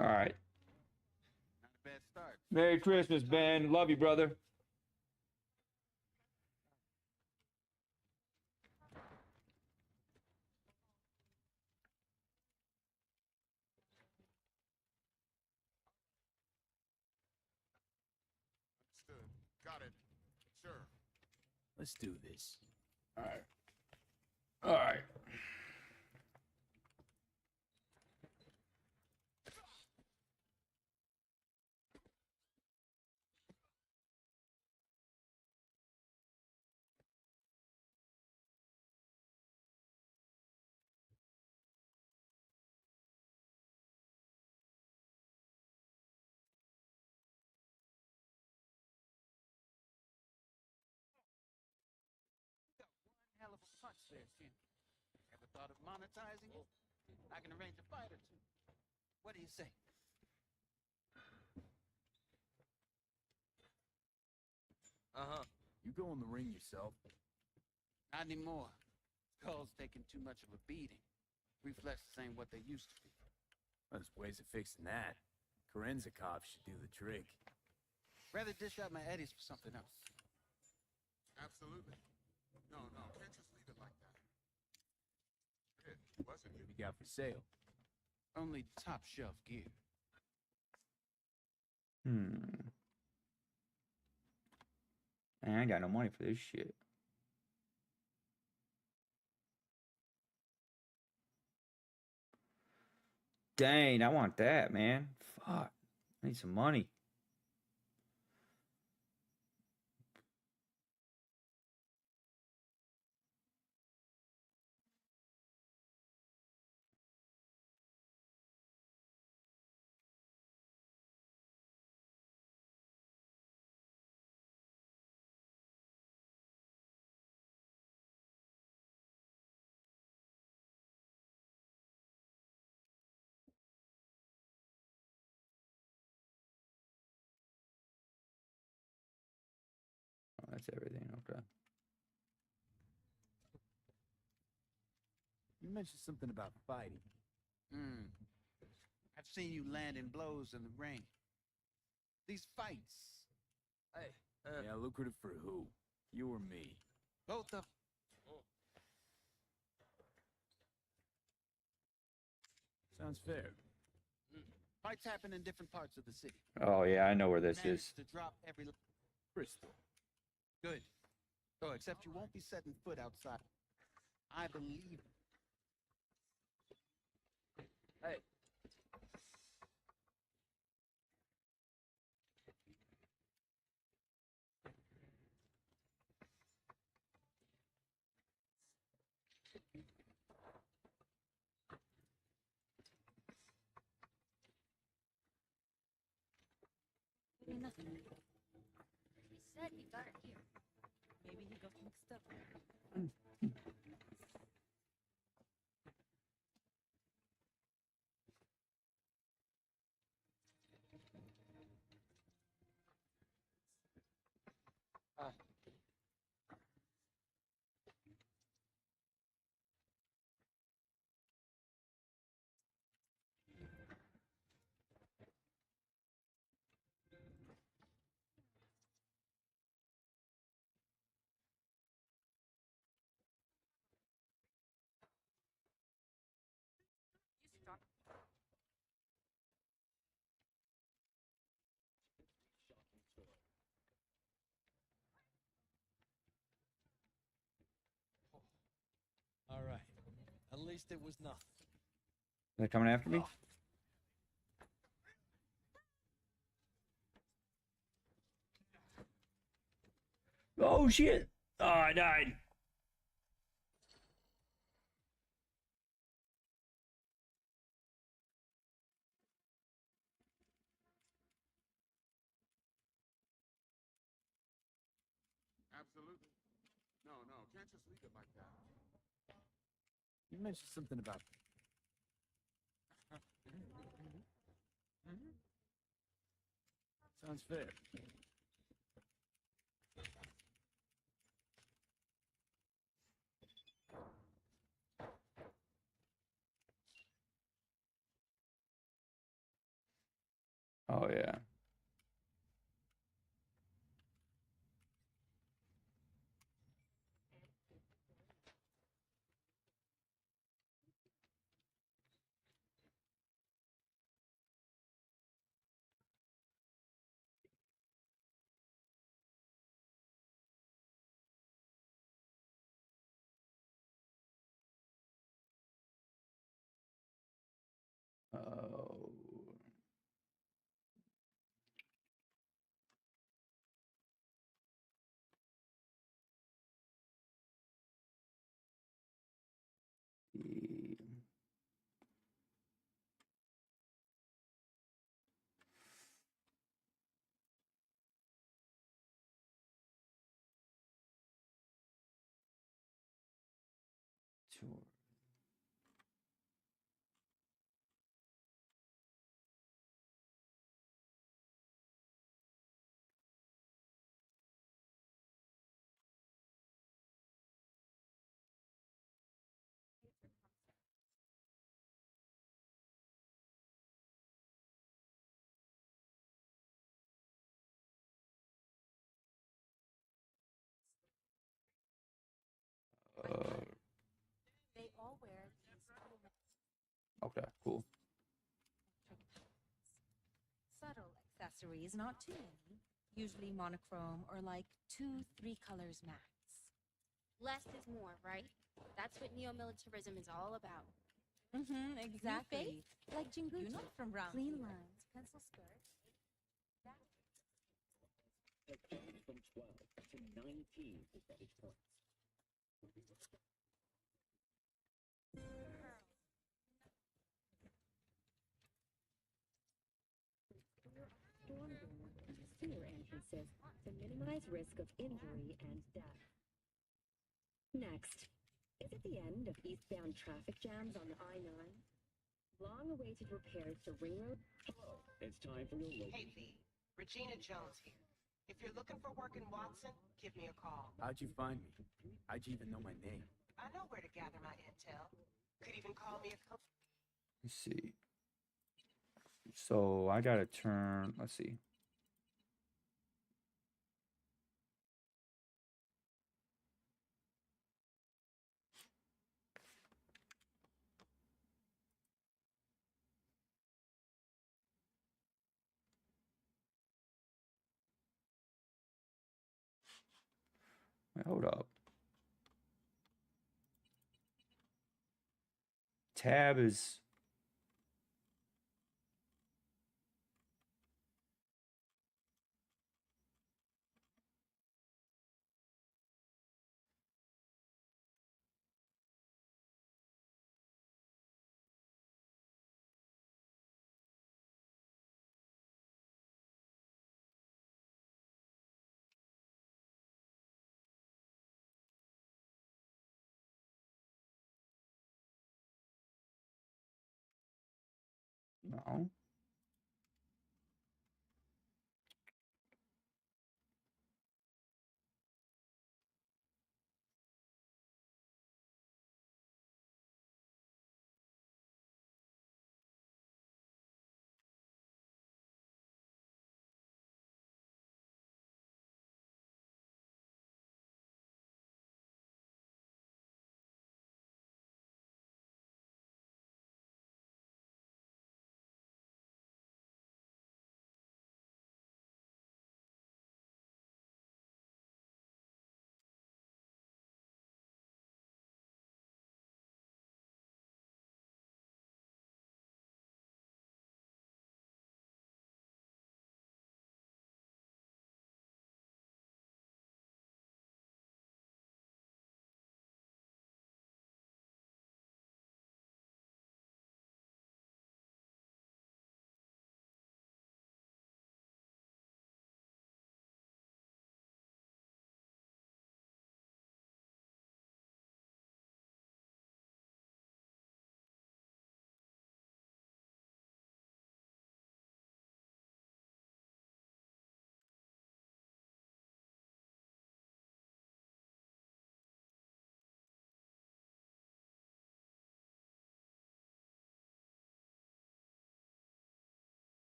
All right. Not a bad start. Merry Christmas, Ben. Love you, brother. Understood. Got it. Sure. Let's do this. All right. All right. Hell of a punch there, Ken. Ever thought of monetizing it? I can arrange a fight or two. What do you say? Uh-huh. You go in the ring yourself. Not anymore. Skull's taking too much of a beating. Reflexes ain't what they used to be. There's ways of fixing that. Korenzikov should do the trick. Rather dish out my eddies for something else. Absolutely. No, can't just leave it like that. It wasn't What do you got for sale? Only top shelf gear. Man, I ain't got no money for this shit. Dang, I want that, man. Fuck. I need some money. Oh, that's everything. Okay. You mentioned something about fighting. I've seen you landing blows in the ring. These fights, Hey. Yeah, lucrative for who? You or me? both of Sounds fair. fights happen in different parts of the city. Oh yeah, I know where this Managed is. to drop every. Bristol. Good. except you won't be setting foot outside. I believe. Hey. Maybe nothing. He said he got it here. Maybe he got mixed up. You stop. All right. At least it was nothing. They're coming after me? Oh shit! Oh, I died. Absolutely. No, can't just leave it like that. You mentioned something about. Sounds fair. Oh yeah. Oh. Sure. They all wear these little Okay, cool. subtle accessories, not too many. Usually monochrome or like 2-3 colors max. Less is more, right? That's what neo-militarism is all about. Mm-hmm, exactly. Like Jingutu. You're not from round Clean here. lines, pencil skirt. From 12 to 19 percentage points. Stormborn sewer entrances to minimize risk of injury and death. Next, is it the end of eastbound traffic jams on the I-9? Long-awaited repairs to Ring Road. Hello, it's time for your local. Hey, Lee. Regina Jones here. If you're looking for work in Watson, give me a call. How'd you find me? How'd you even know my name? I know where to gather my intel. Could even call me a couple. Let's see. So I gotta turn. Let's see. Wait, hold up. Tab is... No.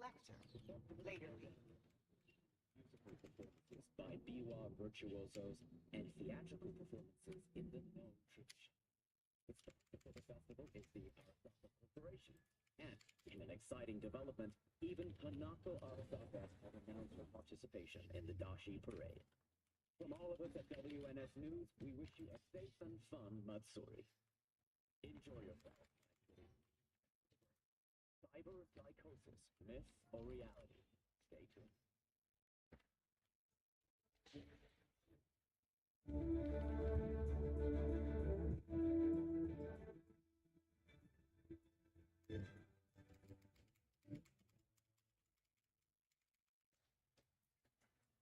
Lecter. Later, Lee. Musical performances by biwa virtuosos and theatrical performances in the known tradition. The sponsor for the festival is the Arasaka Corporation. And in an exciting development, even Hanako Arasaka has announced her participation in the Dashi Parade. From all of us at WNS News, we wish you a safe and fun Matsuri. Enjoy yourself. Cyber psychosis, myth or reality? Stay tuned.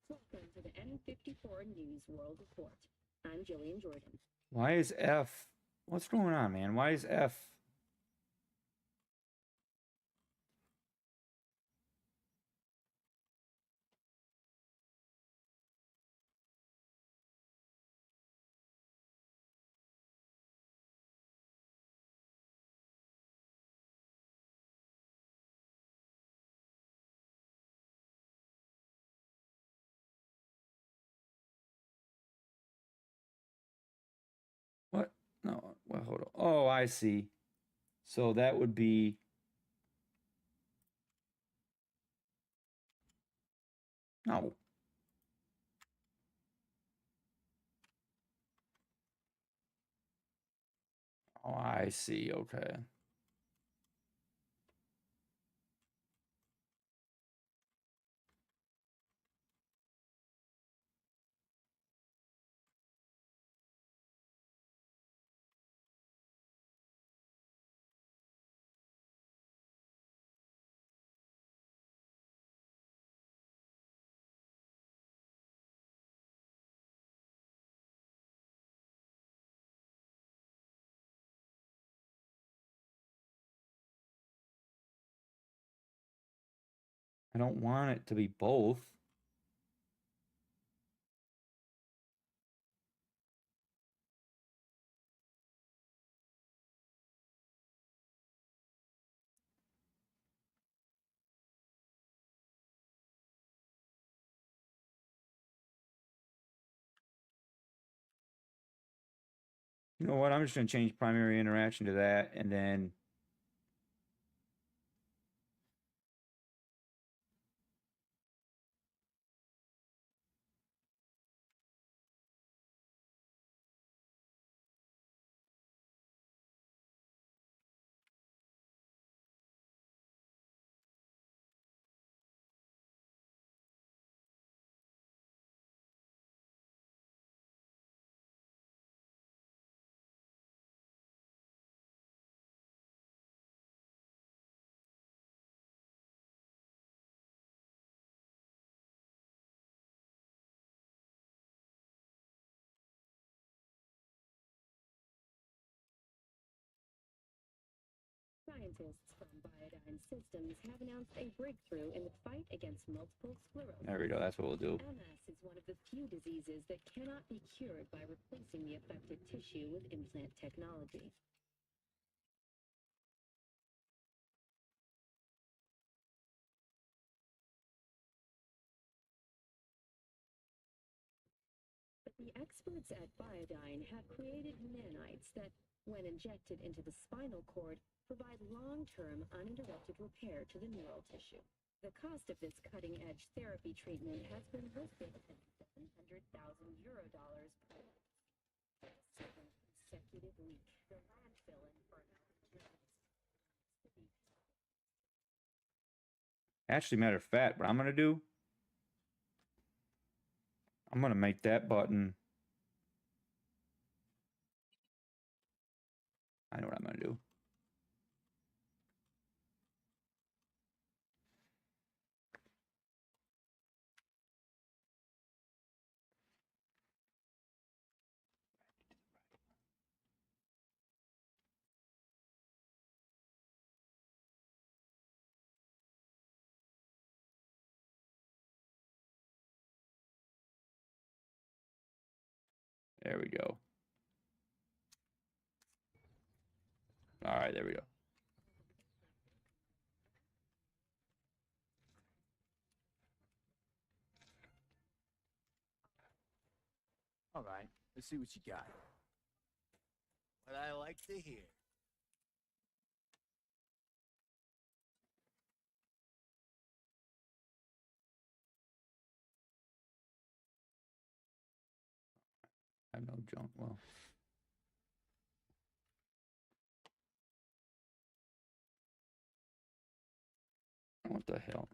Welcome to the N54 News World Report. I'm Jillian Jordan. Why is F? What's going on, man? Why is F? What? No, well, hold on. Oh, I see. So that would be... No. Oh, I see. Okay. I don't want it to be both. You know what? I'm just going to change primary interaction to that, and then Scientists from Biodyne Systems have announced a breakthrough in the fight against multiple sclerosis. There we go. That's what we'll do. MS is one of the few diseases that cannot be cured by replacing the affected tissue with implant technology. But the experts at Biodyne have created nanites that, when injected into the spinal cord, provide long-term uninterrupted repair to the neural tissue. The cost of this cutting-edge therapy treatment has been listed at €700,000 per month. Second consecutive week, the landfill inferno continues. Actually, matter of fact, what I'm gonna do, I'm gonna make that button. I know what I'm gonna do. There we go. All right, there we go. All right, let's see what you got. What I like to hear. I have no junk. Well, what the hell?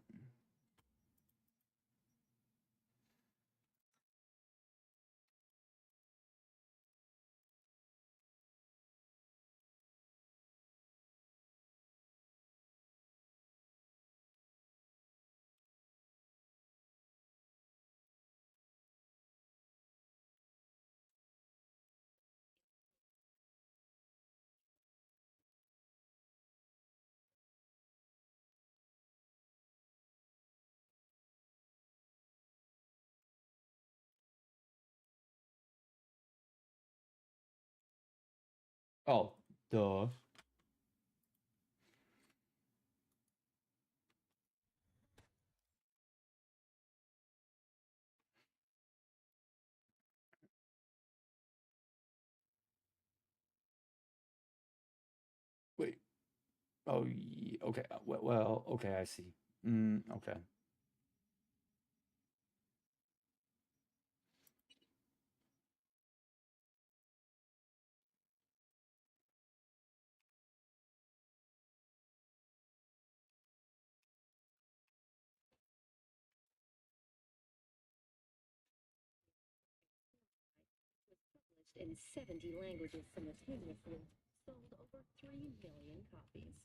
Oh, duh. Wait. Oh, okay. Well, okay, I see. Okay. Published in 70 languages simultaneously, sold over 3 million copies.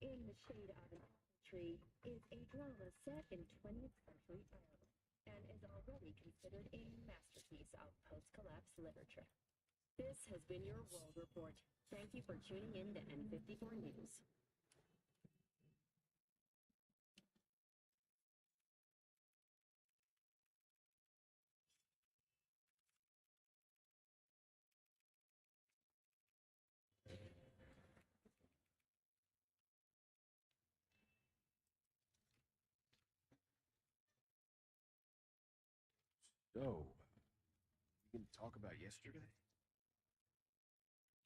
In the Shade of an Apple Tree is a drama set in 20th century Ireland and is already considered a masterpiece of post-collapse literature. This has been your World Report. Thank you for tuning in to N54 News. So, you can talk about yesterday?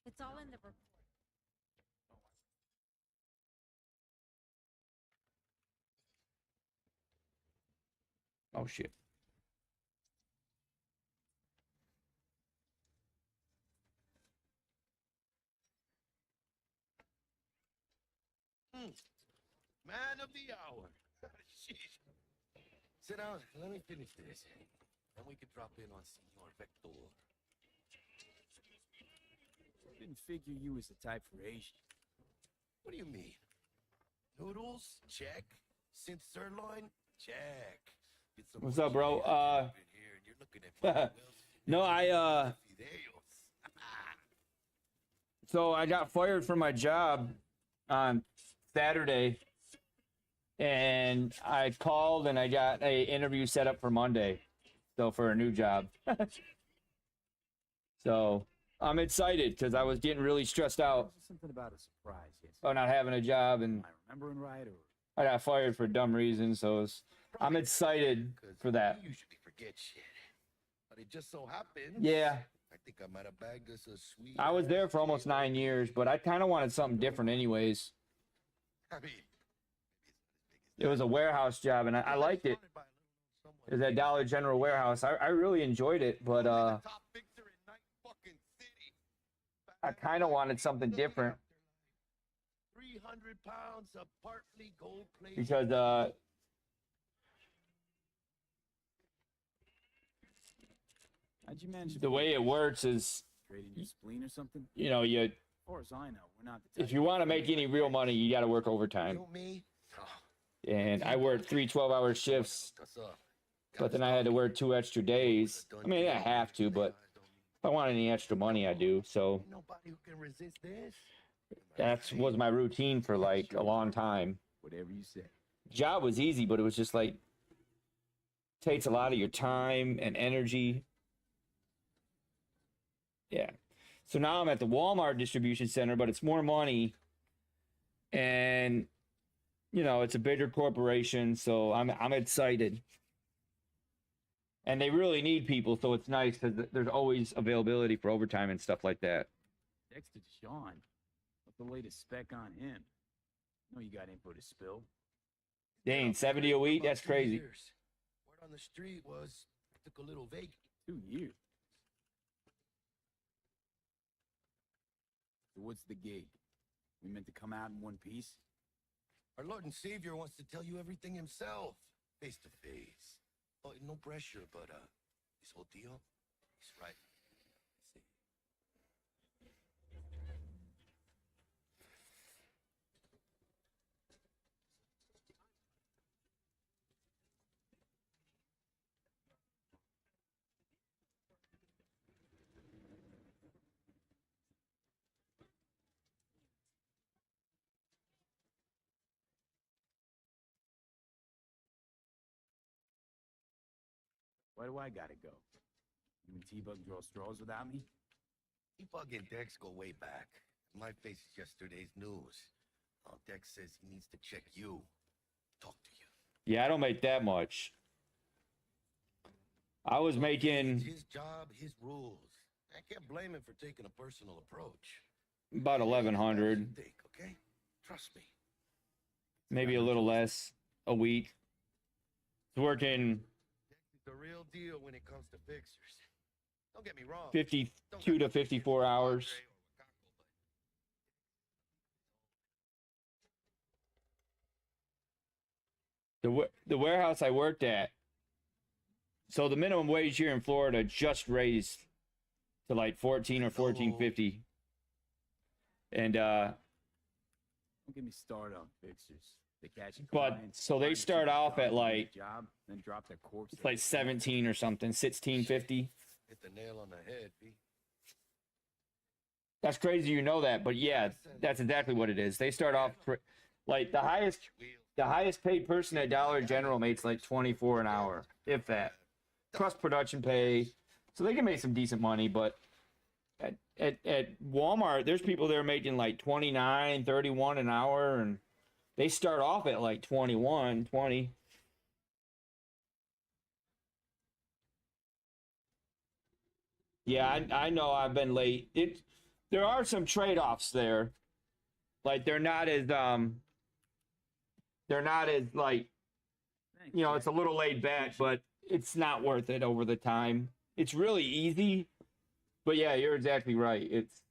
It's all in the report. Oh shit. Man of the hour. Sheesh. Sit down. Let me finish this. Then we can drop in on Senor Vector. Didn't figure you was the type for Asian. What do you mean? Noodles? Check. Synth sirloin? Check. Get some What's more up, bro? cheese up in here, and you're looking at my No, Fideos. so I got fired from my job. on Saturday, and I called and I got a interview set up for Monday, so for a new job. So I'm excited because I was getting really stressed out Something about a surprise, yes. about not having a job, and Am I remembering right, or I got fired for dumb reasons. So I'm excited for that. You usually forget shit. But it just so happens. Yeah, I think I might have bagged us a sweet. I was there for almost 9 years, but I kind of wanted something different anyways. I mean, It was a warehouse job, and I liked it. It was that Dollar General warehouse. I really enjoyed it, but top fixer in night fucking city. I kind of wanted something different 300 pounds of partly gold plated. because how'd you manage to the way it works is, trade in your spleen or something? you know, As far as I know, we're not the type if you want to make any real money, you got to work overtime. You, me? Oh, And I worked 3 12-hour shifts, what's up? but then I had to work 2 extra days. I mean, I have to, but if I want any extra money, I do. So Nobody who can resist this. that was my routine for like a long time. Whatever you say. Job was easy, but it was just like takes a lot of your time and energy. Yeah. So now I'm at the Walmart distribution center, but it's more money, and you know, it's a bigger corporation, so I'm excited. And they really need people, so it's nice because there's always availability for overtime and stuff like that. Dexter Deshawn. What's the latest spec on him? No, you got info to spill. Dang, 70 a week? That's crazy. Word on the street was took a little vague. 2 years. So what's the gig? We meant to come out in one piece? Our Lord and Savior wants to tell you everything himself, face to face. Oh, no pressure, but this whole deal, he's right. See. Why do I gotta go? You and T-Bug draw straws without me? T-Bug and Dex go way back. My face is yesterday's news. Oh, Dex says he needs to check you, talk to you. Yeah, I don't make that much. I was making It's his job, his rules. I can't blame him for taking a personal approach. about 1,100, Think, okay? Trust me. maybe a little less a week. It's working Dex is the real deal when it comes to fixers. Don't get me wrong. 52 to 54 hours. The warehouse I worked at, so the minimum wage here in Florida just raised to like 14 or 14.50. And Don't get me started on fixers. They catch but clients, so they find start a off at job, like job, then drop their corpse. it's like 17 or something, 16.50. Hit the nail on the head, B. That's crazy, you know that, but yeah, that's exactly what it is. They start off like the highest paid person at Dollar General makes like 24 an hour, if that, plus production pay. So they can make some decent money, but at Walmart, there's people there making like 29, 31 an hour, and they start off at like 21, 20. Yeah, I know I've been late. There are some trade-offs there. Like they're not as like, you know, it's a little laid back, but it's not worth it over the time. It's really easy, but yeah, you're exactly right. It's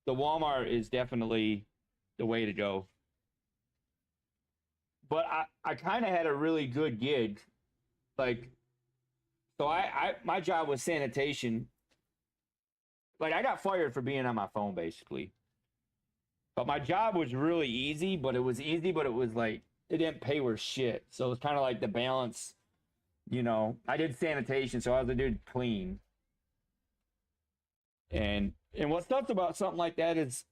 the Walmart is definitely the way to go. But I kind of had a really good gig. Like, so my job was sanitation. Like I got fired for being on my phone basically. But my job was really easy, but it was like it didn't pay worth shit. So it's kind of like the balance, you know. I did sanitation, so I was a dude clean. And what sucks about something like that is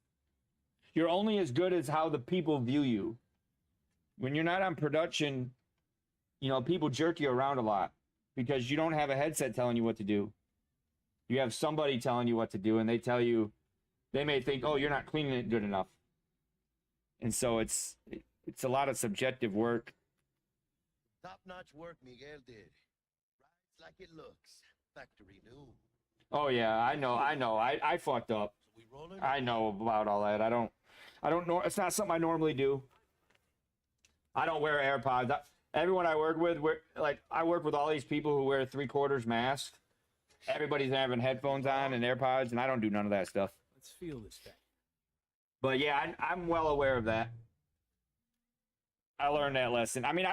You're only as good as how the people view you. When you're not on production, you know, people jerk you around a lot because you don't have a headset telling you what to do. You have somebody telling you what to do, and they tell you, they may think, oh, you're not cleaning it good enough. And so it's a lot of subjective work. Top-notch work Miguel did. Right like it looks. Factory new. Oh yeah, I know. I fucked up. So we rolling? I know about all that. I don't know. It's not something I normally do. I don't wear AirPods. Everyone I work with, I work with all these people who wear 3/4 mask. Everybody's having headphones on and AirPods, and I don't do none of that stuff. Let's feel this thing. But yeah, I'm well aware of that. I learned that lesson. I mean,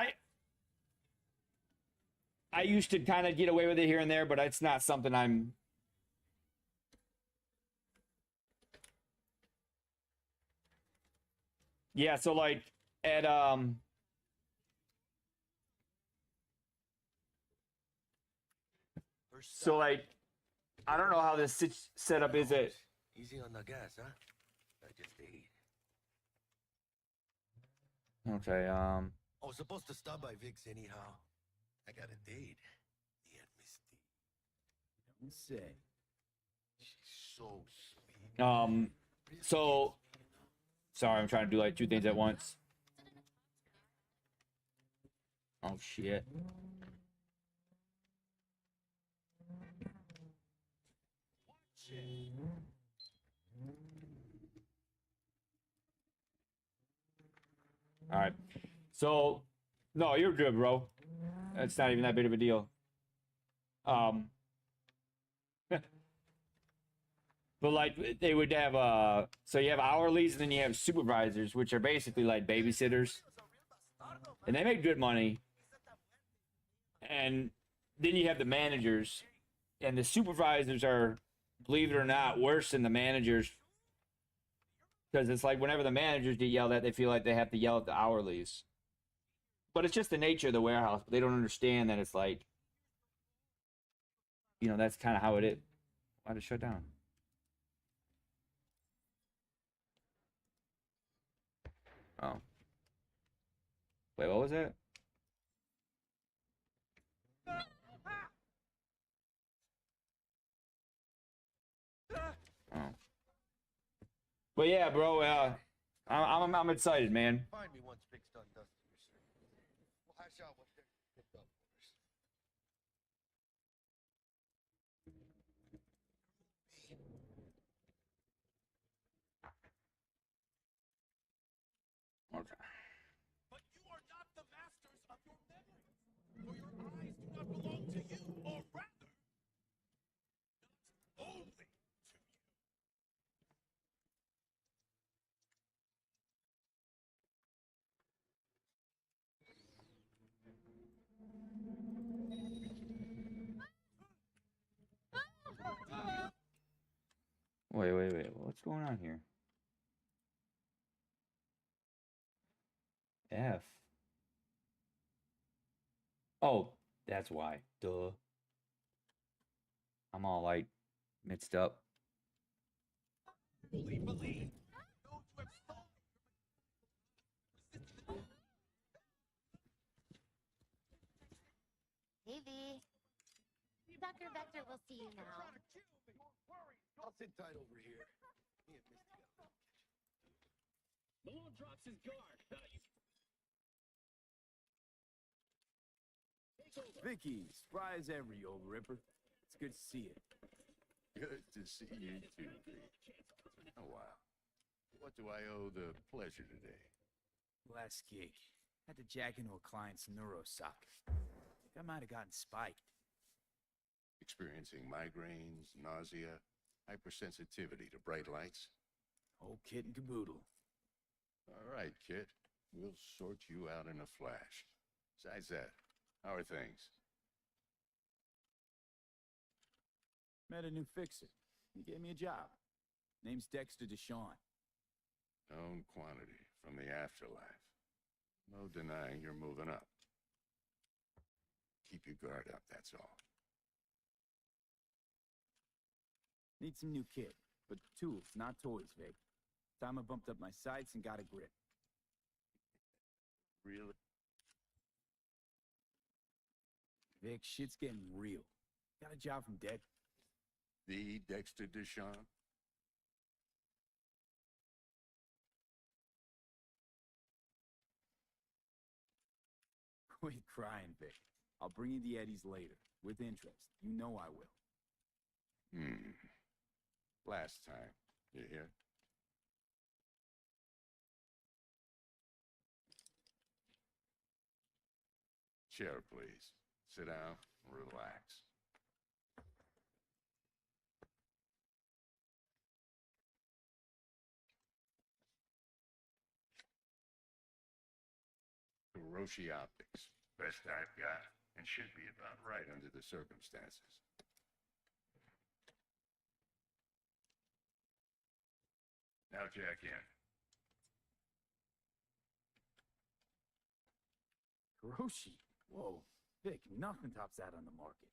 I used to kind of get away with it here and there, but it's not something I'm... Yeah, so like at so like I don't know how this setup is at... Easy on the gas, huh? I just ate. Okay, I was supposed to stop by Vic's anyhow. I got a date. Yeah, Misty. Don't say. She's so sweet. So sorry, I'm trying to do like two things at once. Oh shit. All right. So, no, you're good, bro. It's not even that big of a deal. But like they would have so you have hourlies and then you have supervisors, which are basically like babysitters. And they make good money. And then you have the managers. And the supervisors are, believe it or not, worse than the managers. Because it's like whenever the managers get yelled at, they feel like they have to yell at the hourlies. But it's just the nature of the warehouse. They don't understand that it's like, you know, that's kind of how it is. Why'd it shut down? Oh. Wait, what was that? Oh. But yeah, bro, I'm excited, man. Find me once Vic's done dusting your surface. We'll hash out what they're picked up first. Okay. But you are not the masters of your memories, for your eyes do not belong to you, or rather, not only to you. Wait. What's going on here? F. Oh, that's why. Duh. I'm all like mixed up. Believe, those who have stolen Davey. Dr. Vector will see you now. I'll sit tight over here. Me and Misty got a little kitchen. Malone drops his guard. Vicky, spry as ever, you old ripper. It's good to see you. Good to see you too, Pete. Oh, wow. What do I owe the pleasure today? Last gig. Had to jack into a client's neurosocket. Think I might have gotten spiked. Experiencing migraines, nausea, hypersensitivity to bright lights? Whole kit and caboodle. All right, kid. We'll sort you out in a flash. Besides that, how are things? Met a new fixer. He gave me a job. Name's Dexter Deshawn. Known quantity from the afterlife. No denying you're moving up. Keep your guard up, that's all. Need some new kit, but tools, not toys, Vic. Time I bumped up my sights and got a grip. Really? Vic, shit's getting real. Got a job from Dex. The Dexter Deshawn? Quit crying, Vic. I'll bring you the Eddies later, with interest. You know I will. Last time. You hear? Chair, please. Sit down, relax. Hiroshi Optics. Best I've got, and should be about right under the circumstances. Now jack in. Hiroshi? Whoa. Vic, nothing tops that on the market.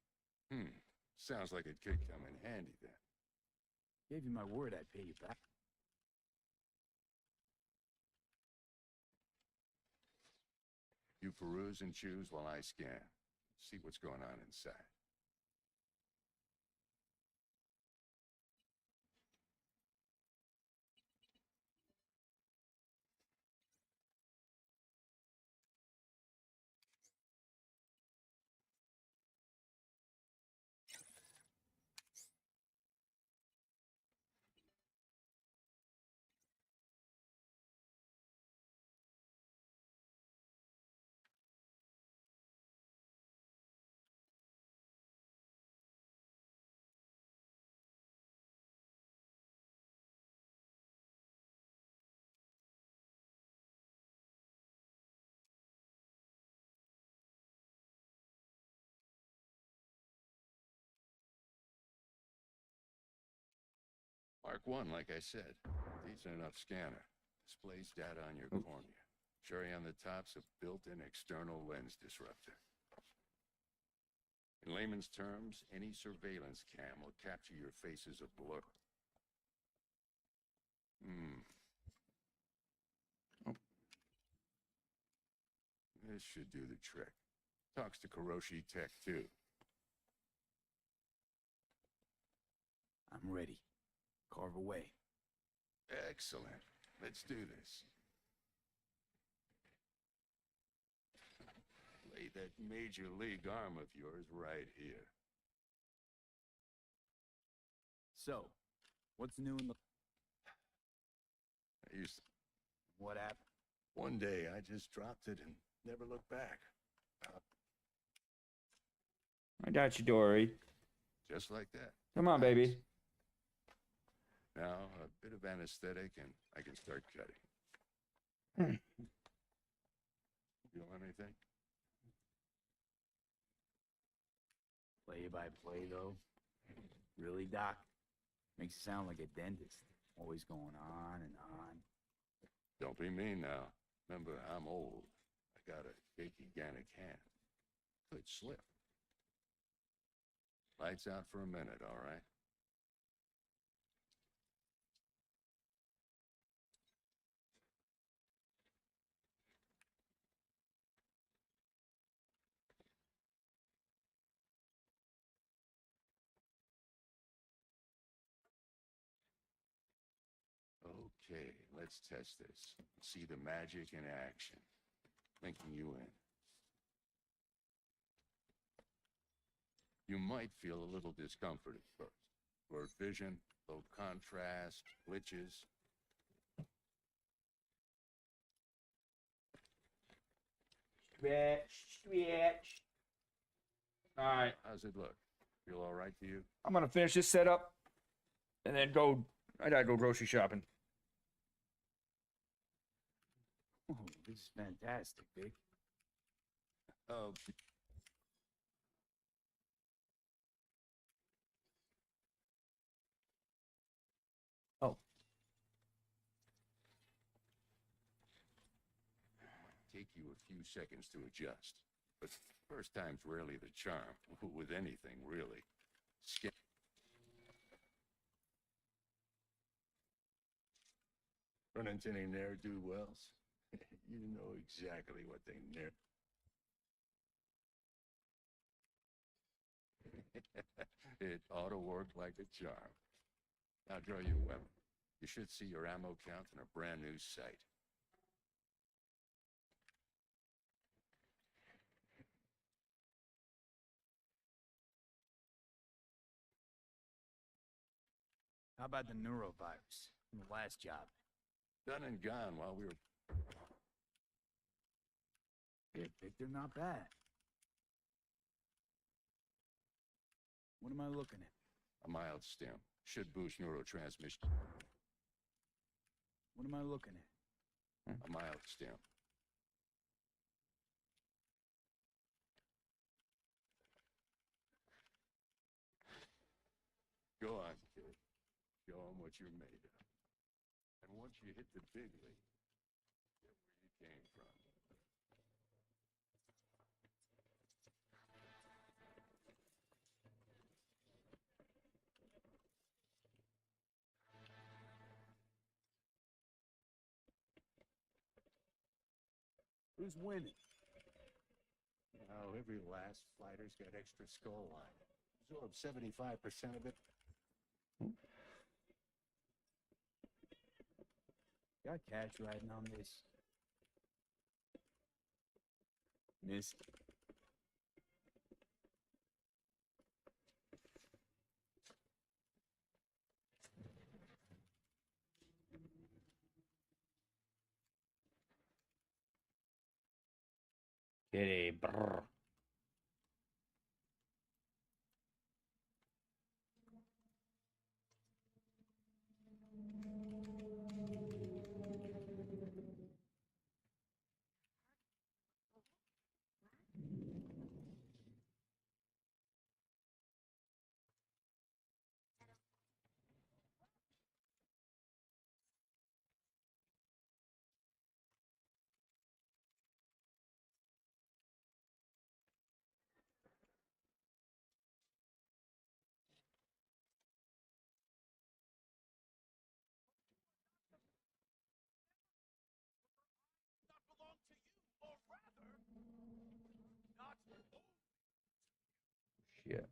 Sounds like it could come in handy then. Gave you my word I'd pay you back. You peruse and choose while I scan. See what's going on inside. Mark 1, like I said. Decent enough scanner. Displays data on your cornea. Cherry on the top's a built-in external lens disruptor. In layman's terms, any surveillance cam will capture your face as a blur. This should do the trick. Talks to Kiroshi Tech, too. I'm ready. Carve away. Excellent. Let's do this. Lay that major league arm of yours right here. So, what's new in the... I used to... What happened? One day, I just dropped it and never looked back. I got you, Dory. Just like that. Come on, baby. Now, a bit of anesthetic and I can start cutting. Feel anything? Play by play, though? Really, Doc? Makes you sound like a dentist. Always going on and on. Don't be mean now. Remember, I'm old. I got a gigantic hand. Could slip. Lights out for a minute, all right? Okay, let's test this. See the magic in action. Linking you in. You might feel a little discomfort at first. Blurred vision, low contrast, glitches. Stretch. All right. How's it look? Feel all right to you? I'm going to finish this setup and then go. I got to go grocery shopping. Oh, this is fantastic, Vic. Oh. Oh. Take you a few seconds to adjust. But first time's rarely the charm, with anything, really. run into any ne'er-do-wells? You know exactly what they ne'er... It ought to work like a charm. Now draw your weapon. You should see your ammo count in a brand new sight. How about the neurovirus from the last job? Done and gone while we were... Yeah, Victor, not bad. What am I looking at? A mild stim. Should boost neurotransmission. What am I looking at? A mild stim. Go on, kid. Show 'em what you're made of. And once you hit the big league, get where you came from. Who's winning? Now, every last fighter's got extra skull line. Absorb 75% of it. Got cash riding on this. Missed. Kitty, brr. Shit.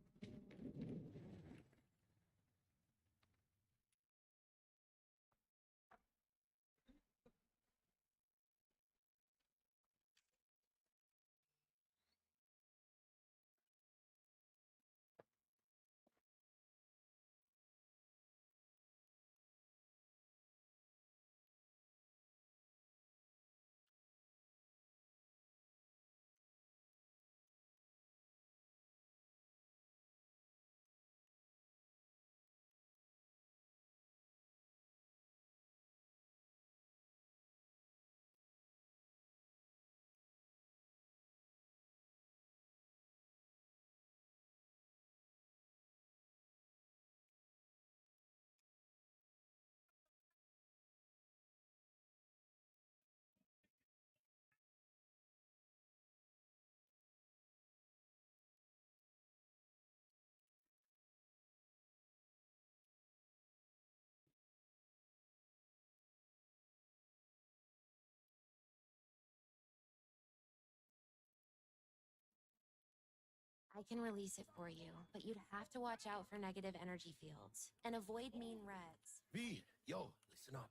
I can release it for you, but you'd have to watch out for negative energy fields and avoid mean reds. V, yo, listen up.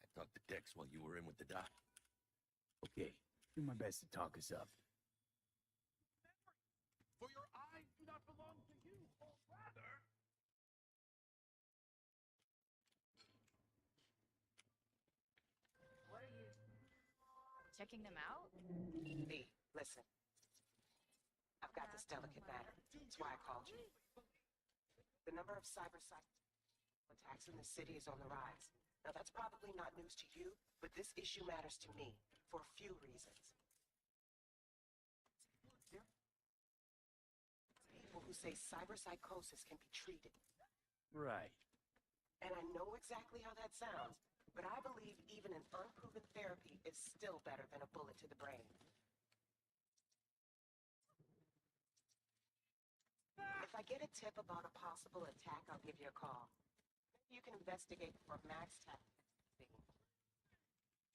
I talked to Dex while you were in with the doc. Okay, do my best to talk us up. For your eyes do not belong to you, or rather... What are you... Checking them out? V, listen. I've got this delicate matter. That's why I called you. The number of cyber attacks in the city is on the rise. Now, that's probably not news to you, but this issue matters to me for a few reasons. People who say cyberpsychosis can be treated. Right. And I know exactly how that sounds, but I believe even an unproven therapy is still better than a bullet to the brain. If I get a tip about a possible attack, I'll give you a call. Maybe you can investigate for Max Tech.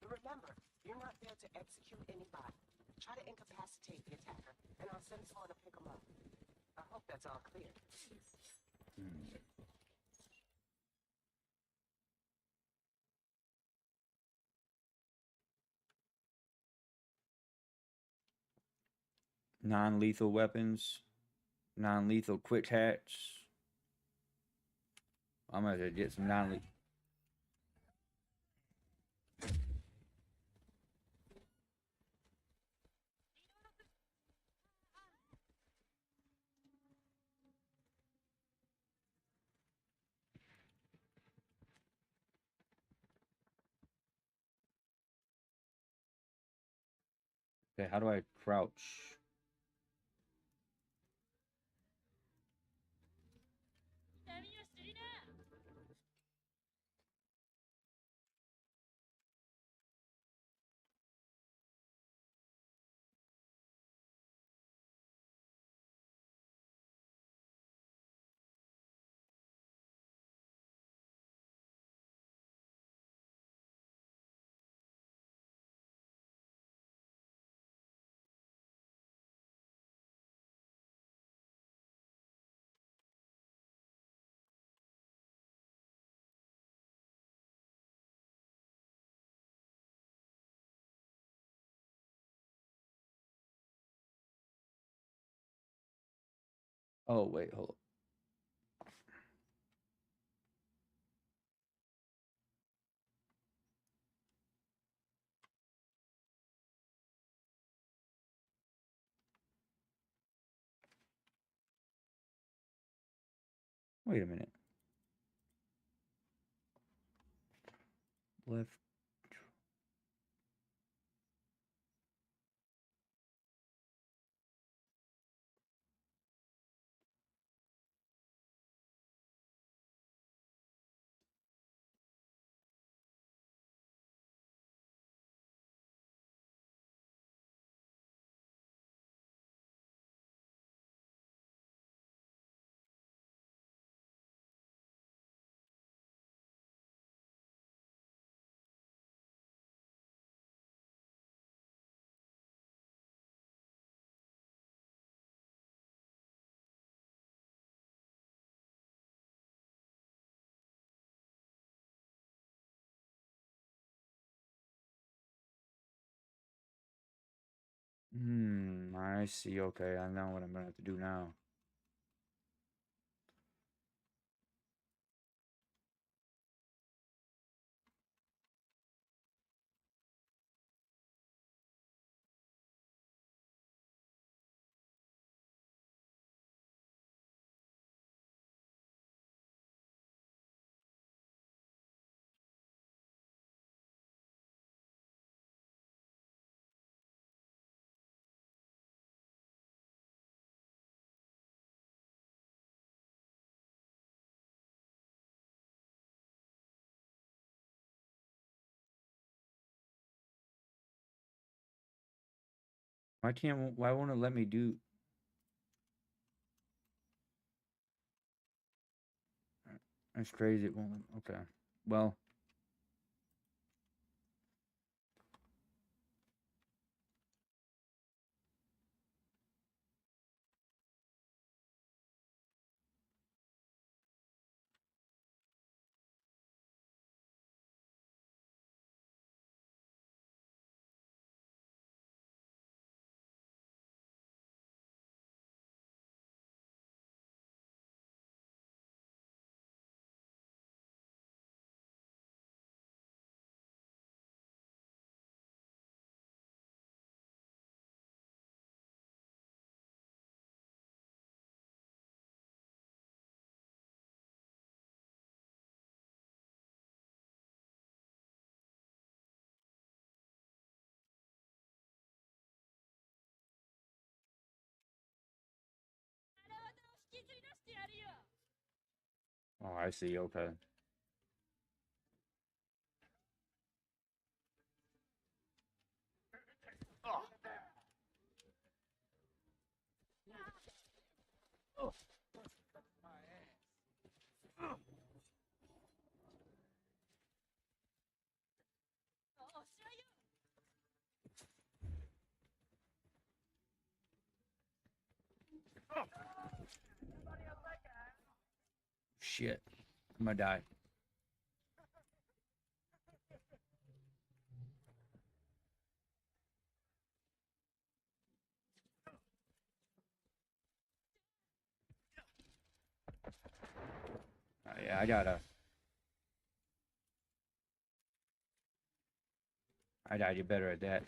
But remember, you're not there to execute anybody. Try to incapacitate the attacker, and I'll send someone to pick him up. I hope that's all clear. Non-lethal weapons, non-lethal quick hats. I'm gonna get some non-lethal. Okay, how do I crouch? Oh, wait, hold on. Wait a minute. Left. I see. Okay, I know what I'm gonna have to do now. Why won't it let me do? That's crazy. It won't. Okay. Well. Oh, I see. Okay. Shit. I'm gonna die. Yeah, I gotta do better at that.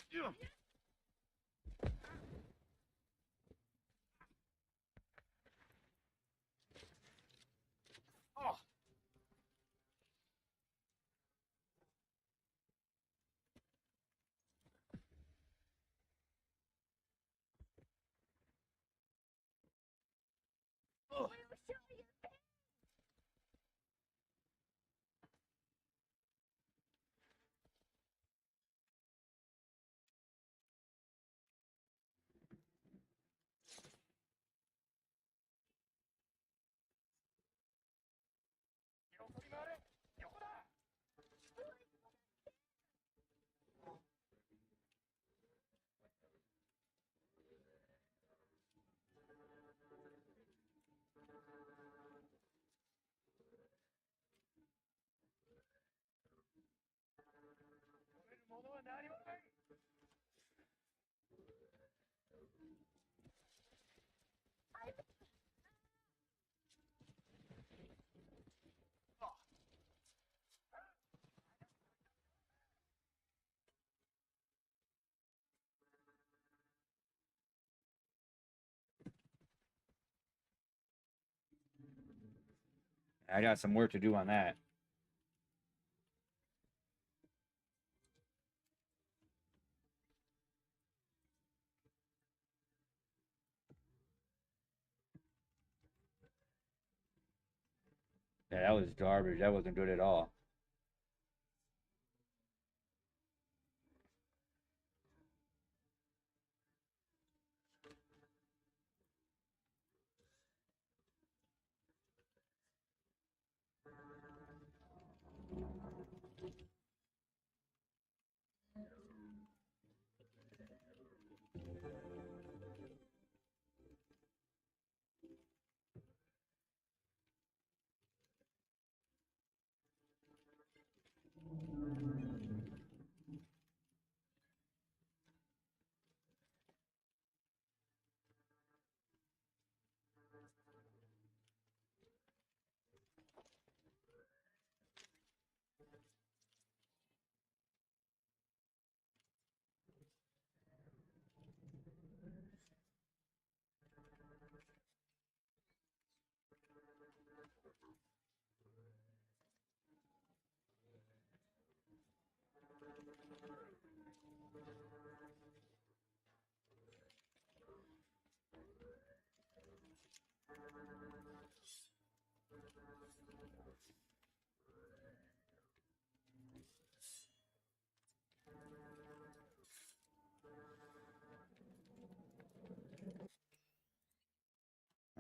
I got some work to do on that. Yeah, that was garbage. That wasn't good at all.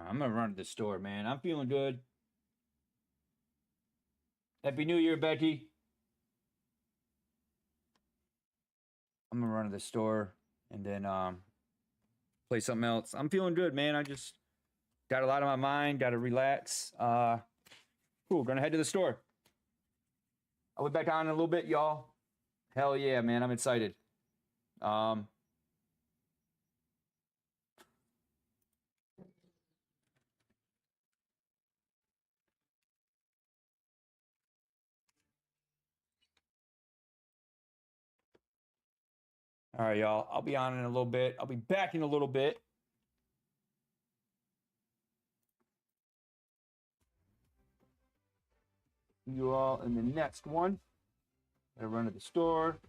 I'm gonna run to the store, man. I'm feeling good. Happy New Year, Becky. I'm gonna run to the store and then play something else. I'm feeling good, man. I just got a lot on my mind. Got to relax. Cool. Gonna head to the store. I'll be back on in a little bit, y'all. Hell yeah, man. I'm excited. All right, y'all. I'll be on in a little bit. I'll be back in a little bit. See you all in the next one. Gotta run to the store.